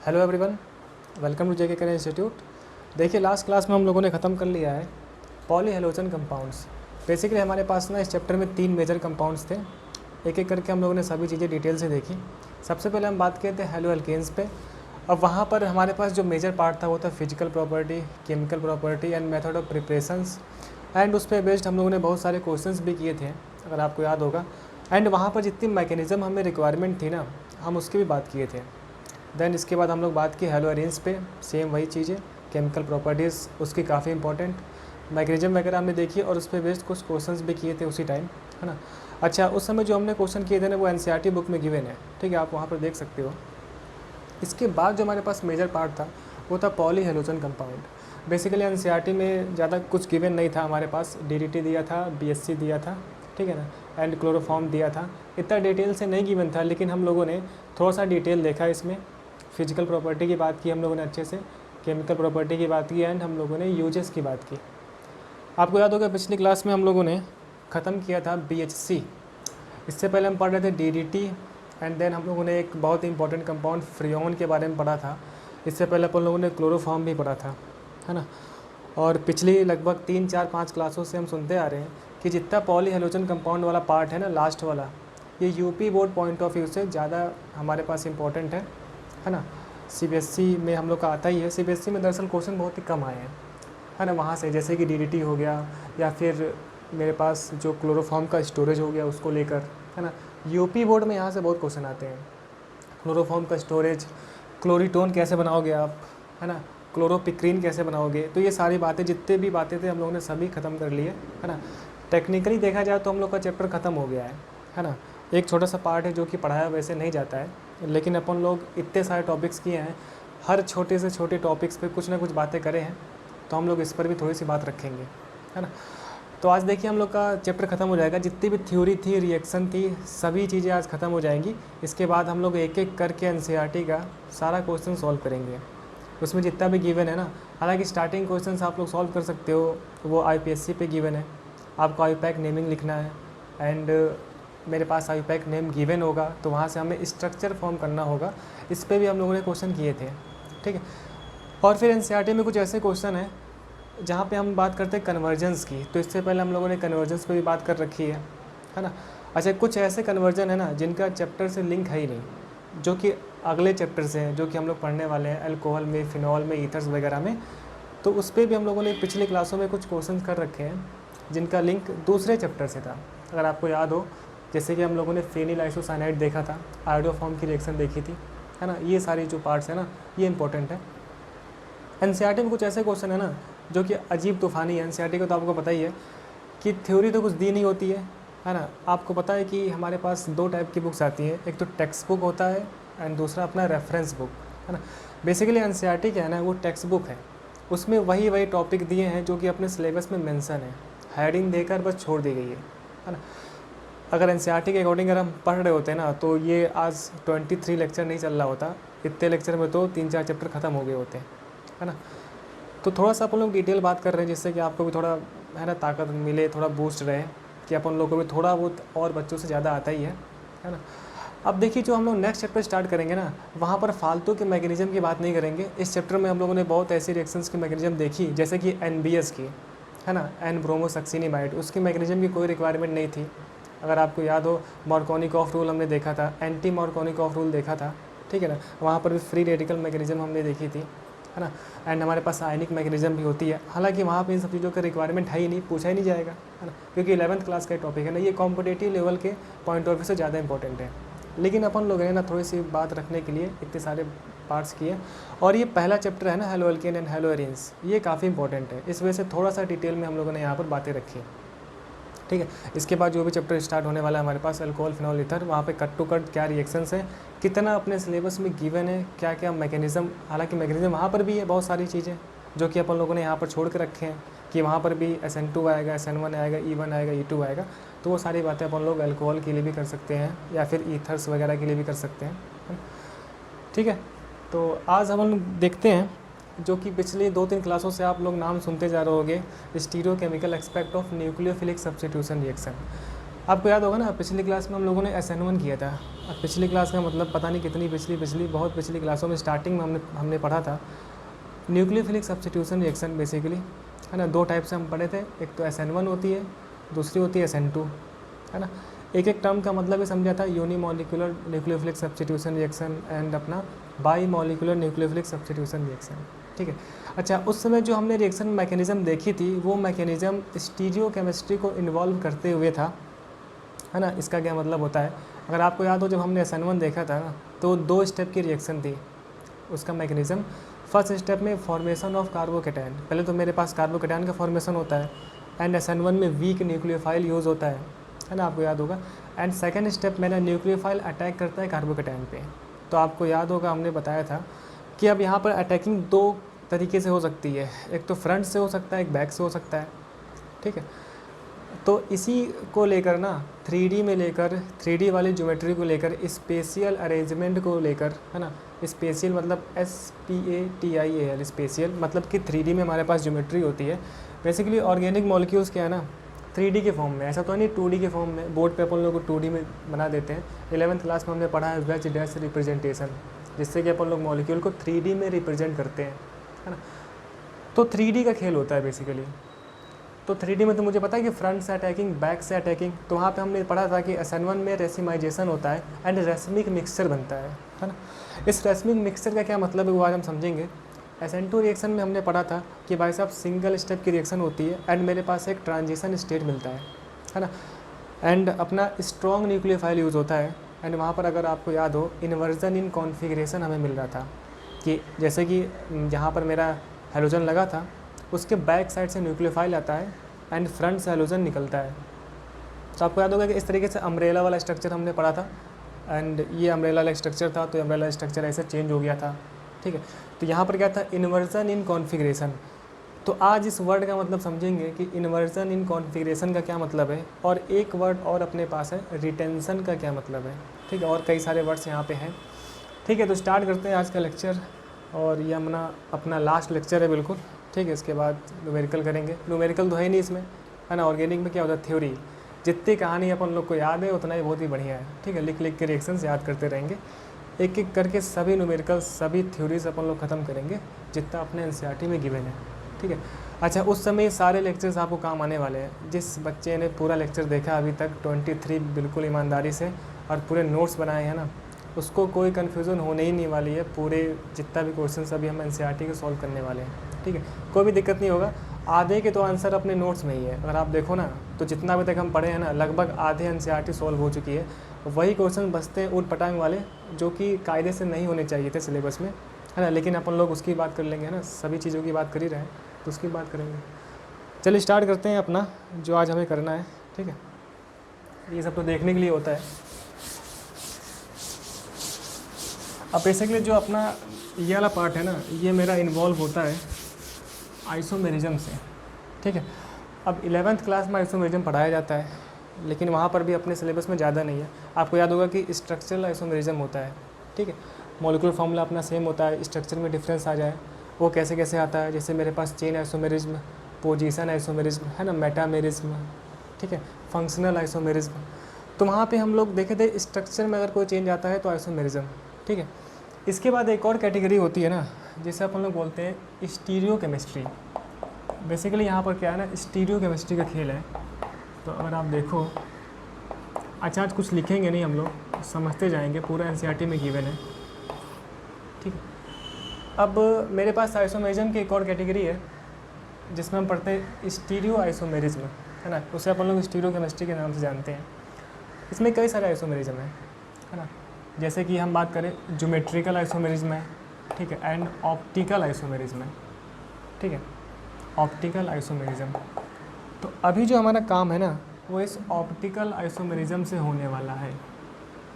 Hello everyone, welcome to JK करें institute. देखिए, last class में हम लोगों ने ख़त्म कर लिया है पॉली हेलोजन कंपाउंड्स। बेसिकली हमारे पास ना इस चैप्टर में 3 मेजर कंपाउंड्स थे। एक एक करके हम लोगों ने सभी चीज़ें डिटेल से देखी। सबसे पहले हम बात किए थे हेलो एल्केन्स पे। अब वहाँ पर हमारे पास जो मेजर पार्ट था वो था physical property, chemical property and method of preparations. And उस पर बेस्ड हम लोगों ने बहुत सारे क्वेश्चंस भी किए थे, अगर आपको याद होगा। एंड वहाँ पर जितनी मैकेनिज़्म हमें रिक्वायरमेंट थी ना, हम उसकी भी बात किए थे। देन इसके बाद हम लोग बात की हेलो अरेंज पे, सेम वही चीज़ें, केमिकल प्रॉपर्टीज़ उसकी काफ़ी इंपॉर्टेंट, मैकेनिज्म वगैरह हमने देखी और उस पर बेस्ड कुछ क्वेश्चंस भी किए थे उसी टाइम, है ना। अच्छा, उस समय जो हमने क्वेश्चन किए थे ना वो एनसीईआरटी बुक में गिवन है, ठीक है, आप वहाँ पर देख सकते हो। इसके बाद जो हमारे पास मेजर पार्ट था वो था poly halogen compound. Basically NCERT में ज़्यादा कुछ गिवन नहीं था हमारे पास, डीडीटी दिया था, बीएससी दिया था, ठीक है ना, एंड क्लोरोफॉर्म दिया था। इतना डिटेल से नहीं गिवन था, लेकिन हम लोगों ने थोड़ा सा डिटेल देखा इसमें। फिजिकल प्रॉपर्टी की बात की हम लोगों ने अच्छे से, केमिकल प्रॉपर्टी की बात की एंड हम लोगों ने यूजेस की बात की। आपको याद होगा पिछली क्लास में हम लोगों ने ख़त्म किया था बीएचसी। इससे पहले हम पढ़ रहे थे डीडीटी एंड देन हम लोगों ने एक बहुत ही इंपॉर्टेंट कंपाउंड फ्रियोन के बारे में पढ़ा था। इससे पहले अपन लोगों ने क्लोरोफॉर्म भी पढ़ा था, है ना। और पिछली लगभग 3, 4, 5 क्लासों से हम सुनते आ रहे हैं कि जितना पॉली हेलोजन कंपाउंड वाला पार्ट है ना, लास्ट वाला, ये UP board point of view से ज़्यादा हमारे पास इंपॉर्टेंट है ना। सीबीएसई में हम लोग का आता ही है। सीबीएसई में दरअसल क्वेश्चन बहुत ही कम आए हैं, है ना, वहाँ से, जैसे कि डीडीटी हो गया या फिर मेरे पास जो क्लोरोफॉर्म का स्टोरेज हो गया उसको लेकर, है ना। यूपी बोर्ड में यहाँ से बहुत क्वेश्चन आते हैं। क्लोरोफॉर्म का स्टोरेज, क्लोरीटोन कैसे बनाओगे आप, है ना, क्लोरोपिक्रीन कैसे बनाओगे, तो ये सारी बातें, जितने भी बातें थे हम लोगों ने सभी ख़त्म कर लिए, है ना। टेक्निकली देखा जाए तो हम लोग का चैप्टर ख़त्म हो गया है ना। एक छोटा सा पार्ट है जो कि पढ़ाया वैसे नहीं जाता है, लेकिन अपन लोग इतने सारे टॉपिक्स किए हैं, हर छोटे से छोटे टॉपिक्स पे कुछ ना कुछ बातें करें हैं, तो हम लोग इस पर भी थोड़ी सी बात रखेंगे, है ना। तो आज देखिए हम लोग का चैप्टर ख़त्म हो जाएगा। जितनी भी थ्योरी थी, रिएक्शन थी, सभी चीज़ें आज ख़त्म हो जाएंगी। इसके बाद हम लोग एक एक करके एनसीईआरटी का सारा क्वेश्चन सॉल्व करेंगे। उसमें जितना भी गिवन है ना, हालांकि स्टार्टिंग क्वेश्चंस आप लोग सॉल्व कर सकते हो, वो आईपीएससी पे गिवन है। आपको आईपैक नेमिंग लिखना है एंड मेरे पास आईपैक नेम गिवन होगा, तो वहाँ से हमें स्ट्रक्चर फॉर्म करना होगा। इस पर भी हम लोगों ने क्वेश्चन किए थे, ठीक है। और फिर एनसीईआरटी में कुछ ऐसे क्वेश्चन हैं जहाँ पे हम बात करते हैं कन्वर्जेंस की, तो इससे पहले हम लोगों ने कन्वर्जेंस पे भी बात कर रखी है ना। अच्छा, कुछ ऐसे कन्वर्जन है ना जिनका चैप्टर से लिंक है ही नहीं, जो कि अगले चैप्टर से हैं, जो कि हम लोग पढ़ने वाले हैं, अल्कोहल में, फिनॉल में, ईथर्स वगैरह में। तो उस पर भी हम लोगों ने पिछली क्लासों में कुछ क्वेश्चन कर रखे हैं जिनका लिंक दूसरे चैप्टर से था, अगर आपको याद हो। जैसे कि हम लोगों ने फेनिल आइसोसाइनाइड देखा था, आयोडोफॉर्म की रिएक्शन देखी थी, है ना। ये सारी जो पार्ट्स है ना, ये इंपॉर्टेंट है। एनसीईआरटी में कुछ ऐसे क्वेश्चन है ना जो कि अजीब तूफ़ानी है। एनसीईआरटी को तो आपको पता ही है कि थ्योरी तो कुछ दी नहीं होती है ना। आपको पता है कि हमारे पास 2 टाइप की बुक्स आती हैं, एक तो टेक्स्ट बुक होता है एंड दूसरा अपना रेफरेंस बुक, है ना। बेसिकली एनसीईआरटी क्या है ना, वो टेक्स्ट बुक है, उसमें वही टॉपिक दिए हैं जो कि अपने सिलेबस में मेंशन है, हेडिंग देकर बस छोड़ दी गई है ना। अगर एनसीईआरटी के अकॉर्डिंग अगर हम पढ़ रहे होते ना, तो ये आज 23 लेक्चर नहीं चल रहा होता। इतने लेक्चर में तो 3-4 चैप्टर ख़त्म हो गए होते हैं, है ना। तो थोड़ा सा अपन लोग डिटेल बात कर रहे हैं, जिससे कि आपको भी थोड़ा, है ना, ताकत मिले, थोड़ा बूस्ट रहे, कि अपन लोग को भी थोड़ा बहुत और बच्चों से ज़्यादा आता ही है ना। अब देखिए, जो हम लोग नेक्स्ट चैप्टर स्टार्ट करेंगे ना, वहाँ पर फालतू के मैकेनिज्म की बात नहीं करेंगे। इस चैप्टर में हम लोगों ने बहुत ऐसी रिएक्शंस की मैकेनिज्म देखी, जैसे कि एनबीएस की, है ना, एन ब्रोमोसक्सिनिमाइड, उसकी मैकेनिज्म की कोई रिक्वायरमेंट नहीं थी। अगर आपको याद हो, मार्कोनिकॉफ रूल हमने देखा था, एंटी मार्कोनिकॉफ रूल देखा था, ठीक है ना। वहाँ पर भी फ्री रेडिकल मैकेनिज्म हमने देखी थी, है ना। एंड हमारे पास आयनिक मैकेनिज्म भी होती है, हालांकि वहाँ पे इन सब चीज़ों का रिक्वायरमेंट है ही नहीं, पूछा ही नहीं जाएगा, है ना, क्योंकि 11th क्लास का टॉपिक है ना, ये कॉम्पिटेटिव लेवल के पॉइंट ऑफ व्यू से ज़्यादा इंपॉर्टेंट है। लेकिन अपन लोग हैं ना, थोड़ी सी बात रखने के लिए इतने सारे पार्ट्स किए। और ये पहला चैप्टर है ना, halo alkane and hello arenes, ये काफ़ी इंपॉर्टेंट है, इस वजह से थोड़ा सा डिटेल में हम लोगों ने यहाँ पर बातें रखी है, ठीक है। इसके बाद जो भी चैप्टर स्टार्ट होने वाला है हमारे पास, अल्कोहल, फिनॉल, ईथर, वहाँ पे कट टू कट क्या रिएक्शंस हैं, कितना अपने सिलेबस में गिवन है, क्या क्या मैकेनिज़्म, हालांकि मैकेनिज़्म वहाँ पर भी है बहुत सारी चीज़ें जो कि अपन लोगों ने यहाँ पर छोड़ के रखे हैं, कि वहाँ पर भी SN2 आएगा, SN1 आएगा, E1 आएगा, E2 आएगा। तो वो सारी बातें अपन लोग अल्कोहल के लिए भी कर सकते हैं या फिर ईथर्स वगैरह के लिए भी कर सकते हैं, ठीक है। तो आज हम लोग देखते हैं, जो कि पिछली 2-3 क्लासों से आप लोग नाम सुनते जा रहे होंगे, stereochemical aspect of nucleophilic substitution reaction. आपको याद होगा ना, पिछली क्लास में हम लोगों ने SN1 किया था। अब पिछली क्लास का मतलब पता नहीं कितनी पिछली बहुत पिछली क्लासों में स्टार्टिंग में हमने पढ़ा था न्यूक्लियोफिलिक सब्स्टिट्यूशन रिएक्शन बेसिकली, है ना। 2 टाइप से हम पढ़े थे, एक तो SN1 होती है, दूसरी होती है SN2, है ना। एक एक टर्म का मतलब ही समझा था, unimolecular nucleophilic substitution reaction and अपना bimolecular nucleophilic substitution reaction, ठीक है। अच्छा, उस समय जो हमने रिएक्शन मैकेनिज़्म देखी थी वो मैकेनिज़्म स्टीरियो केमिस्ट्री को इन्वॉल्व करते हुए था, है ना। इसका क्या मतलब होता है, अगर आपको याद हो जब हमने SN1 देखा था ना, तो 2 स्टेप की रिएक्शन थी उसका मैकेनिज़्म। फर्स्ट स्टेप में फॉर्मेशन ऑफ कार्बोकेटायन, पहले तो मेरे पास कार्बोकेटायन का फॉर्मेशन होता है एंड SN1 में वीक न्यूक्लियोफाइल यूज़ होता है ना, आपको याद होगा। एंड सेकेंड स्टेप मेरा न्यूक्लियोफाइल अटैक करता है कार्बोकेटायन पे। तो आपको याद होगा हमने बताया था कि अब यहाँ पर अटैकिंग 2 तरीके से हो सकती है, एक तो फ्रंट से हो सकता है, एक बैक से हो सकता है, ठीक है। तो इसी को लेकर ना 3D में लेकर 3D वाली ज्योमेट्री को लेकर स्पेशियल अरेंजमेंट को लेकर, है ना। स्पेशियल मतलब SPATIAL, स्पेशियल मतलब कि 3D में हमारे पास ज्योमेट्री होती है। बेसिकली ऑर्गेनिक मॉलिक्यूल्स क्या है ना 3D के फॉर्म में, ऐसा तो नहीं 2D के फॉर्म में, बोर्ड पे अपन लोग 2D में बना देते हैं। 11th क्लास में हमने पढ़ा है वेज डैश रिप्रेजेंटेशन, जिससे कि अपन लोग मॉलिक्यूल को 3D में रिप्रेजेंट करते हैं, है ना। तो 3D का खेल होता है बेसिकली। तो 3D में तो मुझे पता है कि फ्रंट से अटैकिंग, बैक से अटैकिंग, तो वहाँ पे हमने पढ़ा था कि SN1 में रेसिमाइजेशन होता है एंड रेसमिक मिक्सचर बनता है ना। इस रेसमिक मिक्सचर का क्या मतलब है वो आज हम समझेंगे। SN2 रिएक्शन में हमने पढ़ा था कि भाई साहब सिंगल स्टेप की रिएक्शन होती है एंड मेरे पास एक ट्रांजिशन स्टेट मिलता है ना। एंड अपना स्ट्रॉन्ग न्यूक्लियोफाइल यूज़ होता है एंड वहाँ पर अगर आपको याद हो इन्वर्जन इन कॉन्फ़िगरेशन हमें मिल रहा था कि जैसे कि यहाँ पर मेरा हेलोजन लगा था, उसके बैक साइड से न्यूक्लियोफाइल आता है एंड फ्रंट से हेलोजन निकलता है। तो आपको याद होगा कि इस तरीके से अम्ब्रेला वाला स्ट्रक्चर हमने पढ़ा था एंड ये अम्ब्रेला वाला स्ट्रक्चर था, तो अम्ब्रेला स्ट्रक्चर ऐसे चेंज हो गया था, ठीक है। तो यहाँ पर क्या था इन्वर्जन इन कॉन्फ़िगरेशन। तो आज इस वर्ड का मतलब समझेंगे कि इन्वर्जन इन कॉन्फ़िगरेशन का क्या मतलब है, और एक वर्ड और अपने पास है रिटेंशन का क्या मतलब है, ठीक है। और कई सारे वर्ड्स यहाँ पे हैं, ठीक है। तो स्टार्ट करते हैं आज का लेक्चर, और ये अपना लास्ट लेक्चर है बिल्कुल, ठीक है। इसके बाद न्यूमेरिकल करेंगे, न्यूमेरिकल तो है नहीं इसमें, है ना। ऑर्गेनिक में क्या होता है थ्योरी, जितनी कहानी अपन लोग को याद है उतना ही बहुत ही बढ़िया है, ठीक है। लिख लिख के रिएक्शंस याद करते रहेंगे, एक एक करके सभी न्यूमेरिकल सभी थ्योरीज अपन लोग ख़त्म करेंगे जितना अपने NCERT में गिवन है, ठीक है। अच्छा, उस समय सारे लेक्चर्स आपको काम आने वाले हैं। जिस बच्चे ने पूरा लेक्चर देखा अभी तक 23 बिल्कुल ईमानदारी से और पूरे नोट्स बनाए हैं ना, उसको कोई कन्फ्यूज़न होने ही नहीं वाली है। पूरे जितना भी क्वेश्चन अभी हम NCERT के सॉल्व करने वाले हैं, ठीक है। कोई भी दिक्कत नहीं होगा। आधे के तो आंसर अपने नोट्स में ही है, अगर आप देखो ना तो जितना अभी तक हम पढ़े हैं ना लगभग आधे NCERT सॉल्व हो चुकी है। वही क्वेश्चन बचते हैं ऊट पटांग वाले जो कि कायदे से नहीं होने चाहिए थे सिलेबस में, है ना। लेकिन अपन लोग उसकी बात कर लेंगे, है ना। सभी चीज़ों की बात कर ही रहे हैं तो उसकी बात करेंगे। चलिए स्टार्ट करते हैं अपना जो आज हमें करना है, ठीक है। ये सब तो देखने के लिए होता है। अब बेसिकली जो अपना ये वाला पार्ट है ना, ये मेरा इन्वॉल्व होता है आइसोमेरिज्म से, ठीक है। अब 11th क्लास में आइसोमेरिज्म पढ़ाया जाता है, लेकिन वहाँ पर भी अपने सिलेबस में ज़्यादा नहीं है। आपको याद होगा कि स्ट्रक्चरल आइसोमेरिज्म होता है, ठीक है। मॉलिक्यूलर फार्मूला अपना सेम होता है, स्ट्रक्चर में डिफरेंस आ जाए वो कैसे कैसे आता है। जैसे मेरे पास चेन आइसोमेरिज्म, पोजीशन आइसोमेरिज्म, है ना, मेटामेरिज्म, ठीक है, फंक्शनल आइसोमेरिज्म। तो वहाँ पे हम लोग देखे थे स्ट्रक्चर में अगर कोई चेंज आता है तो आइसोमेरिज्म, ठीक है। इसके बाद एक और कैटेगरी होती है ना जिसे अपन लोग बोलते हैं स्टीरियो केमिस्ट्री। बेसिकली यहाँ पर क्या है ना स्टीरियो केमिस्ट्री का खेल है। तो अगर आप देखो, अच्छा आज कुछ लिखेंगे नहीं हम लोग, समझते जाएंगे, पूरा NCERT में गिवन है, ठीक है। अब मेरे पास आइसोमेरिज्म की एक और कैटेगरी है जिसमें हम पढ़ते हैं स्टीरियो आइसोमेरिज्म, है ना। उसे अपन लोग स्टीरियो केमिस्ट्री के नाम से जानते हैं। इसमें कई सारे आइसोमेरिज्म है ना। जैसे कि हम बात करें ज्योमेट्रिकल आइसोमेरिज्म है, ठीक है, एंड ऑप्टिकल आइसोमेरिज्म है, ठीक है, ऑप्टिकल आइसोमेरिज्म। तो अभी जो हमारा काम है ना वो इस ऑप्टिकल आइसोमेरिज्म से होने वाला है,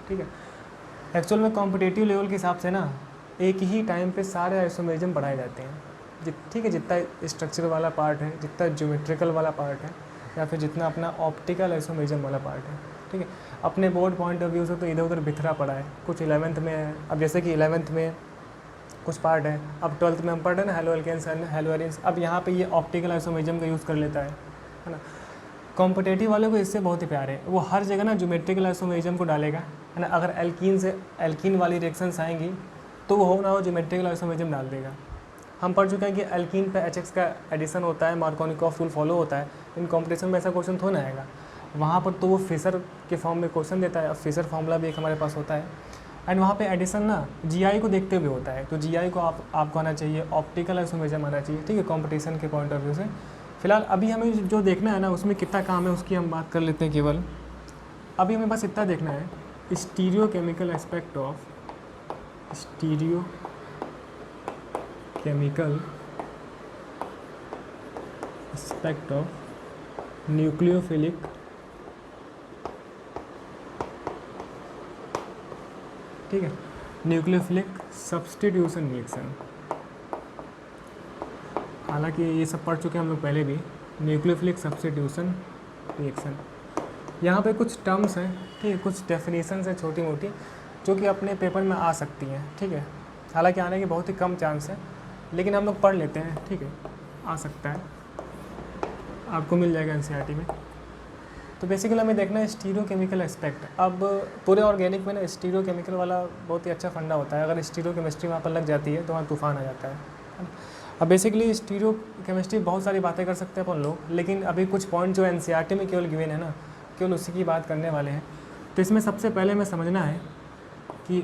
ठीक है। एक्चुअल में कॉम्पिटिटिव लेवल के हिसाब से ना एक ही टाइम पे सारे आइसोमेरिज्म पढ़ाए जाते हैं, ठीक है। जितना स्ट्रक्चर वाला पार्ट है, जितना ज्योमेट्रिकल वाला पार्ट है, या फिर जितना अपना ऑप्टिकल आइसोमेरिज्म वाला पार्ट है, ठीक है। अपने बोर्ड पॉइंट ऑफ व्यू से तो इधर उधर बिखरा पड़ा है, कुछ 11th में है। अब जैसे कि 11th में कुछ पार्ट है, अब 12th में हम पढ़ रहे हैं ना haloalkanes and haloarenes. अब यहाँ पे ये ऑप्टिकल आइसोमेरिज्म का यूज़ कर लेता है ना। कॉम्पिटेटिव वाले को इससे बहुत ही प्यार है, वो हर जगह ना ज्योमेट्रिकल आइसोमेरिज्म को डालेगा, है ना। अगर एल्कीन से एल्कीन वाली रिएक्शंस आएंगी तो वो हो ना हो ज्योमेट्रिकल आइसोमेरिज्म डाल देगा। हम पढ़ चुके हैं कि एल्कीन पे HX का एडिशन होता है, मार्कोनिकॉफ रूल फॉलो होता है। इन कॉम्पिटिशन में ऐसा क्वेश्चन थोड़ा ना आएगा, वहाँ पर तो वो फिशर के फॉर्म में क्वेश्चन देता है। फिशर फार्मूला भी एक हमारे पास होता है, एंड वहाँ पे एडिशन ना GI को देखते हुए होता है। तो GI को आपको आना चाहिए, ऑप्टिकल आइसोमेरिज्म आना चाहिए, ठीक है, कंपटीशन के पॉइंट ऑफ व्यू से। फिलहाल अभी हमें जो देखना है ना, उसमें कितना काम है उसकी हम बात कर लेते हैं। केवल अभी हमें बस इतना देखना है, stereo chemical aspect of stereo chemical aspect of nucleophilic ठीक है, न्यूक्लियोफिलिक सब्स्टिट्यूशन रिएक्शन। हालांकि ये सब पढ़ चुके हैं हम लोग पहले भी, न्यूक्लियोफिलिक सब्स्टिट्यूशन रिएक्शन। यहाँ पे कुछ टर्म्स हैं, ठीक है, कुछ डेफिनेशंस हैं छोटी मोटी, जो कि अपने पेपर में आ सकती हैं, ठीक है। हालांकि आने के बहुत ही कम चांस है, लेकिन हम लोग पढ़ लेते हैं, ठीक है, आ सकता है, आपको मिल जाएगा NCERT में। तो बेसिकली हमें देखना है स्टीरियो केमिकल एस्पेक्ट। अब पूरे ऑर्गेनिक में ना स्टीरियो केमिकल वाला बहुत ही अच्छा फंडा होता है। अगर स्टीरियो केमिस्ट्री वहाँ पर लग जाती है तो वहाँ तूफान आ जाता है ना। अब बेसिकली स्टीरियो केमिस्ट्री बहुत सारी बातें कर सकते हैं अपन लोग, लेकिन अभी कुछ पॉइंट जो NCERT में केवल गिवन है ना, केवल उसी की बात करने वाले हैं। तो इसमें सबसे पहले हमें समझना है कि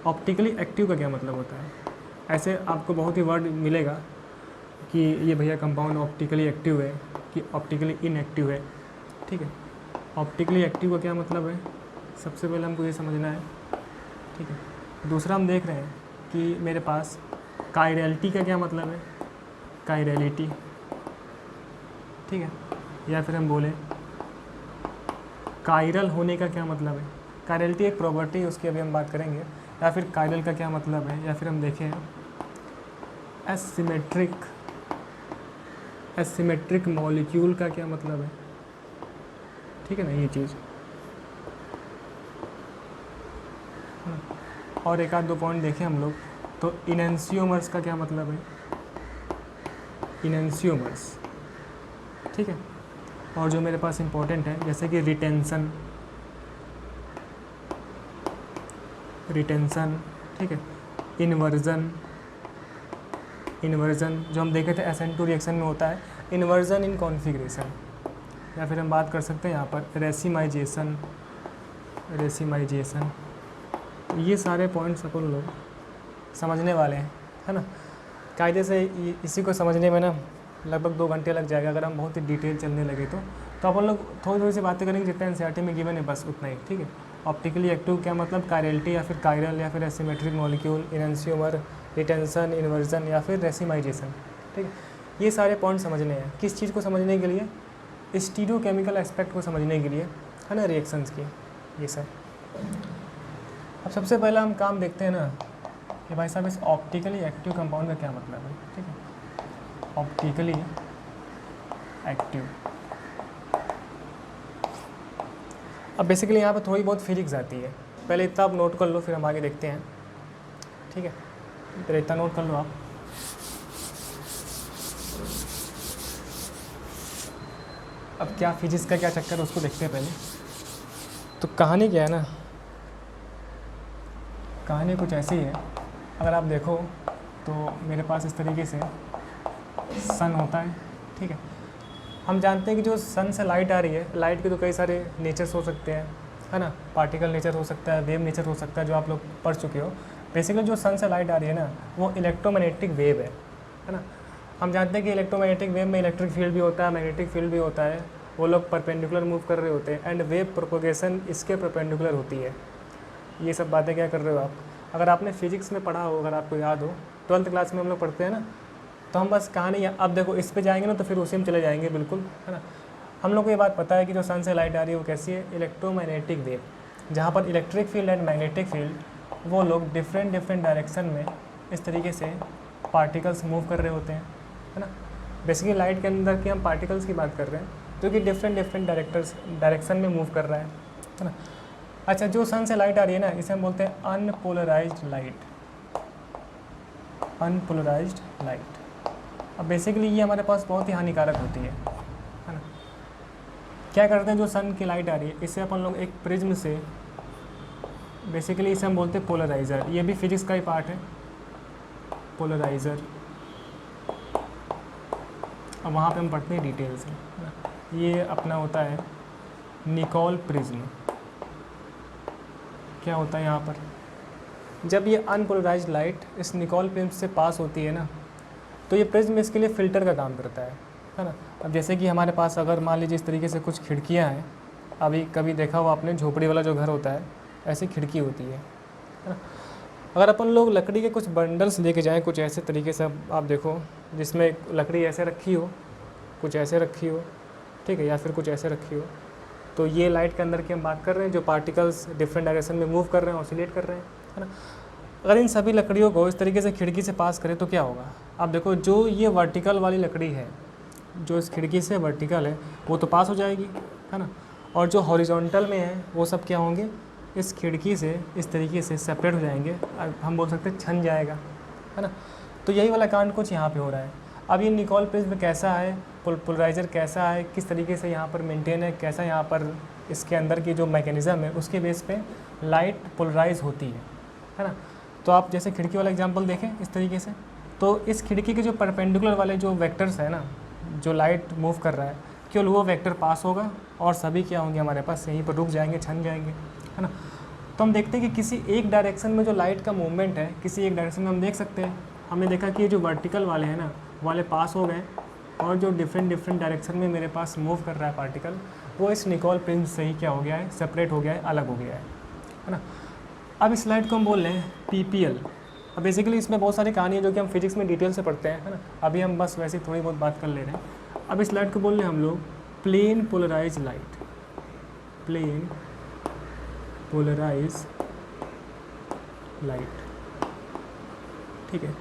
ऑप्टिकली एक्टिव का क्या मतलब होता है। ऐसे आपको बहुत ही वर्ड मिलेगा कि ये भैया कंपाउंड ऑप्टिकली एक्टिव है कि ऑप्टिकली इनएक्टिव है, ठीक है। ऑप्टिकली एक्टिव का क्या मतलब है, सबसे पहले हमको ये समझना है, ठीक है। दूसरा हम देख रहे हैं कि मेरे पास कायरलिटी का क्या मतलब है, कायरलिटी, ठीक है, या फिर हम बोले कायरल होने का क्या मतलब है। कायरलिटी एक प्रॉपर्टी है, उसकी अभी हम बात करेंगे। या फिर कायरल का क्या मतलब है, या फिर हम देखें एसिमेट्रिक मॉलिक्यूल का क्या मतलब है, ठीक है ना, ये चीज़। और एक आध दो पॉइंट देखें हम लोग, तो इनेंशियोमर्स का क्या मतलब है, इनेंशियोमर्स, ठीक है। और जो मेरे पास इंपॉर्टेंट है जैसे कि रिटेंशन, ठीक है, इन्वर्जन जो हम देखे थे SN2 रिएक्शन में होता है, इन्वर्जन इन कॉन्फ़िगरेशन। या फिर हम बात कर सकते हैं यहाँ पर रेसिमाइजेशन। ये सारे पॉइंट्स अपन लोग समझने वाले हैं, है ना। कायदे से इसी को समझने में ना लगभग 2 घंटे लग जाएगा अगर हम बहुत ही डिटेल चलने लगे तो अपन लोग थोड़ी सी बातें करेंगे जितना NCERT में गिवन है, बस उतना ही, ठीक है। ऑप्टिकली एक्टिव क्या मतलब, कायरलिटी या फिर कायरल या फिर asymmetric molecule, enantiomer, retention, inversion या फिर रेसिमाइजेशन, ठीक है। ये सारे पॉइंट समझने हैं, किस चीज़ को समझने के लिए, स्टीरियो केमिकल एस्पेक्ट को समझने के लिए, है ना, रिएक्शंस की, ये सब। अब सबसे पहला हम काम देखते हैं ना कि भाई साहब इस ऑप्टिकली एक्टिव कंपाउंड का क्या मतलब है, ठीक है। ऑप्टिकली एक्टिव, अब बेसिकली यहाँ पर थोड़ी बहुत फिजिक्स आती है, पहले इतना आप नोट कर लो, फिर हम आगे देखते हैं, ठीक है। पहले इतना नोट कर लो आप। अब क्या फिजिक्स का क्या चक्कर है उसको देखते हैं पहले। तो कहानी क्या है ना, कहानी कुछ ऐसी है, अगर आप देखो तो मेरे पास इस तरीके से सन होता है, ठीक है। हम जानते हैं कि जो सन से लाइट आ रही है, लाइट के तो कई सारे नेचर्स हो सकते हैं, है ना। पार्टिकल नेचर हो सकता है, वेव नेचर हो सकता है, जो आप लोग पढ़ चुके हो। बेसिकली जो सन से लाइट आ रही है ना, वो इलेक्ट्रोमैग्नेटिक वेव है ना। हम जानते हैं कि इलेक्ट्रोमैग्नेटिक वेव में इलेक्ट्रिक फील्ड भी होता है, मैग्नेटिक फील्ड भी होता है, वो लोग परपेंडिकुलर मूव कर रहे होते हैं, एंड वेव प्रोपोगेशन इसके परपेंडिकुलर होती है। ये सब बातें क्या कर रहे हो आप, अगर आपने फिजिक्स में पढ़ा हो, अगर आपको याद हो, 12th क्लास में हम लोग पढ़ते हैं ना, तो हम बस कहानी, अब देखो इस पे जाएंगे ना तो फिर उसी में चले जाएंगे, बिल्कुल, है ना। हम लोग को ये बात पता है कि जो सन से लाइट आ रही है वो कैसी है, इलेक्ट्रोमैग्नेटिक वेव, जहाँ पर electric field and magnetic field वो लोग डिफरेंट डायरेक्शन में इस तरीके से पार्टिकल्स मूव कर रहे होते हैं, है ना। बेसिकली लाइट के अंदर की हम पार्टिकल्स की बात कर रहे हैं जो कि डिफरेंट डायरेक्शन में मूव कर रहा है ना। अच्छा, जो सन से लाइट आ रही है ना, इसे हम बोलते हैं अनपोलराइज्ड लाइट। अब बेसिकली ये हमारे पास बहुत ही हानिकारक होती है ना। क्या करते हैं, जो सन की लाइट आ रही है इसे अपन लोग एक प्रिज्म से, बेसिकली इसे हम बोलते हैं पोलराइज़र, ये भी फिजिक्स का ही पार्ट है, पोलराइज़र। अब वहाँ पे हम पढ़ते हैं डिटेल से, है ना। ये अपना होता है निकोल प्रिज्म। क्या होता है यहाँ पर, जब ये अनपोलराइज्ड लाइट इस निकोल प्रिज्म से पास होती है ना, तो ये प्रिज्म इसके लिए फ़िल्टर का काम करता है ना। अब जैसे कि हमारे पास अगर मान लीजिए इस तरीके से कुछ खिड़कियाँ हैं, अभी कभी देखा हुआ आपने झोपड़ी वाला जो घर होता है, ऐसी खिड़की होती है ना। अगर अपन लोग लकड़ी के कुछ बंडल्स लेके जाएं कुछ ऐसे तरीके से, आप देखो जिसमें लकड़ी ऐसे रखी हो, कुछ ऐसे रखी हो, ठीक है, या फिर कुछ ऐसे रखी हो, तो ये लाइट के अंदर की हम बात कर रहे हैं, जो पार्टिकल्स डिफरेंट डायरेक्शन में मूव कर रहे हैं, ऑसिलेट कर रहे हैं, है ना। अगर इन सभी लकड़ियों को इस तरीके से खिड़की से पास करें तो क्या होगा, आप देखो जो ये वर्टिकल वाली लकड़ी है, जो इस खिड़की से वर्टिकल है वो तो पास हो जाएगी, है ना, और जो हॉरिजॉन्टल में है वो सब क्या होंगे, इस खिड़की से इस तरीके से सेपरेट हो जाएंगे, हम बोल सकते हैं छन जाएगा, है ना। तो यही वाला कांड कुछ यहाँ पे हो रहा है। अब ये निकोल प्रिज्म कैसा है, पोलराइज़र कैसा है, किस तरीके से यहाँ पर मेंटेन है, कैसा यहाँ पर इसके अंदर की जो मैकेनिज़्म है उसके बेस पे लाइट पोलराइज होती है ना। तो आप जैसे खिड़की वाला एग्जांपल देखें इस तरीके से, तो इस खिड़की के जो परपेंडिकुलर वाले जो वेक्टर्स है ना, जो लाइट मूव कर रहा है, केवल वो वेक्टर पास होगा और सभी क्या होंगे हमारे पास यहीं पर रुक जाएंगे, छन जाएंगे, है ना। तो हम देखते हैं कि किसी एक डायरेक्शन में जो लाइट का मूवमेंट है, किसी एक डायरेक्शन में हम देख सकते हैं, हमने देखा कि ये जो वर्टिकल वाले हैं ना, वाले पास हो गए, और जो डिफरेंट डायरेक्शन में मेरे पास मूव कर रहा है पार्टिकल, वो इस निकोल प्रिज्म से ही क्या हो गया है, सेपरेट हो गया है, अलग हो गया है ना। अब इस लाइट को हम बोल रहे हैं पीपीएल। अब बेसिकली इसमें बहुत सारी कहानी है जो कि हम फिजिक्स में डिटेल से पढ़ते हैं, है ना। अभी हम बस वैसे थोड़ी बहुत बात कर ले रहे हैं। अब इस लाइट को बोल रहे हैं हम लोग plane polarize light, plane polarize light, ठीक है।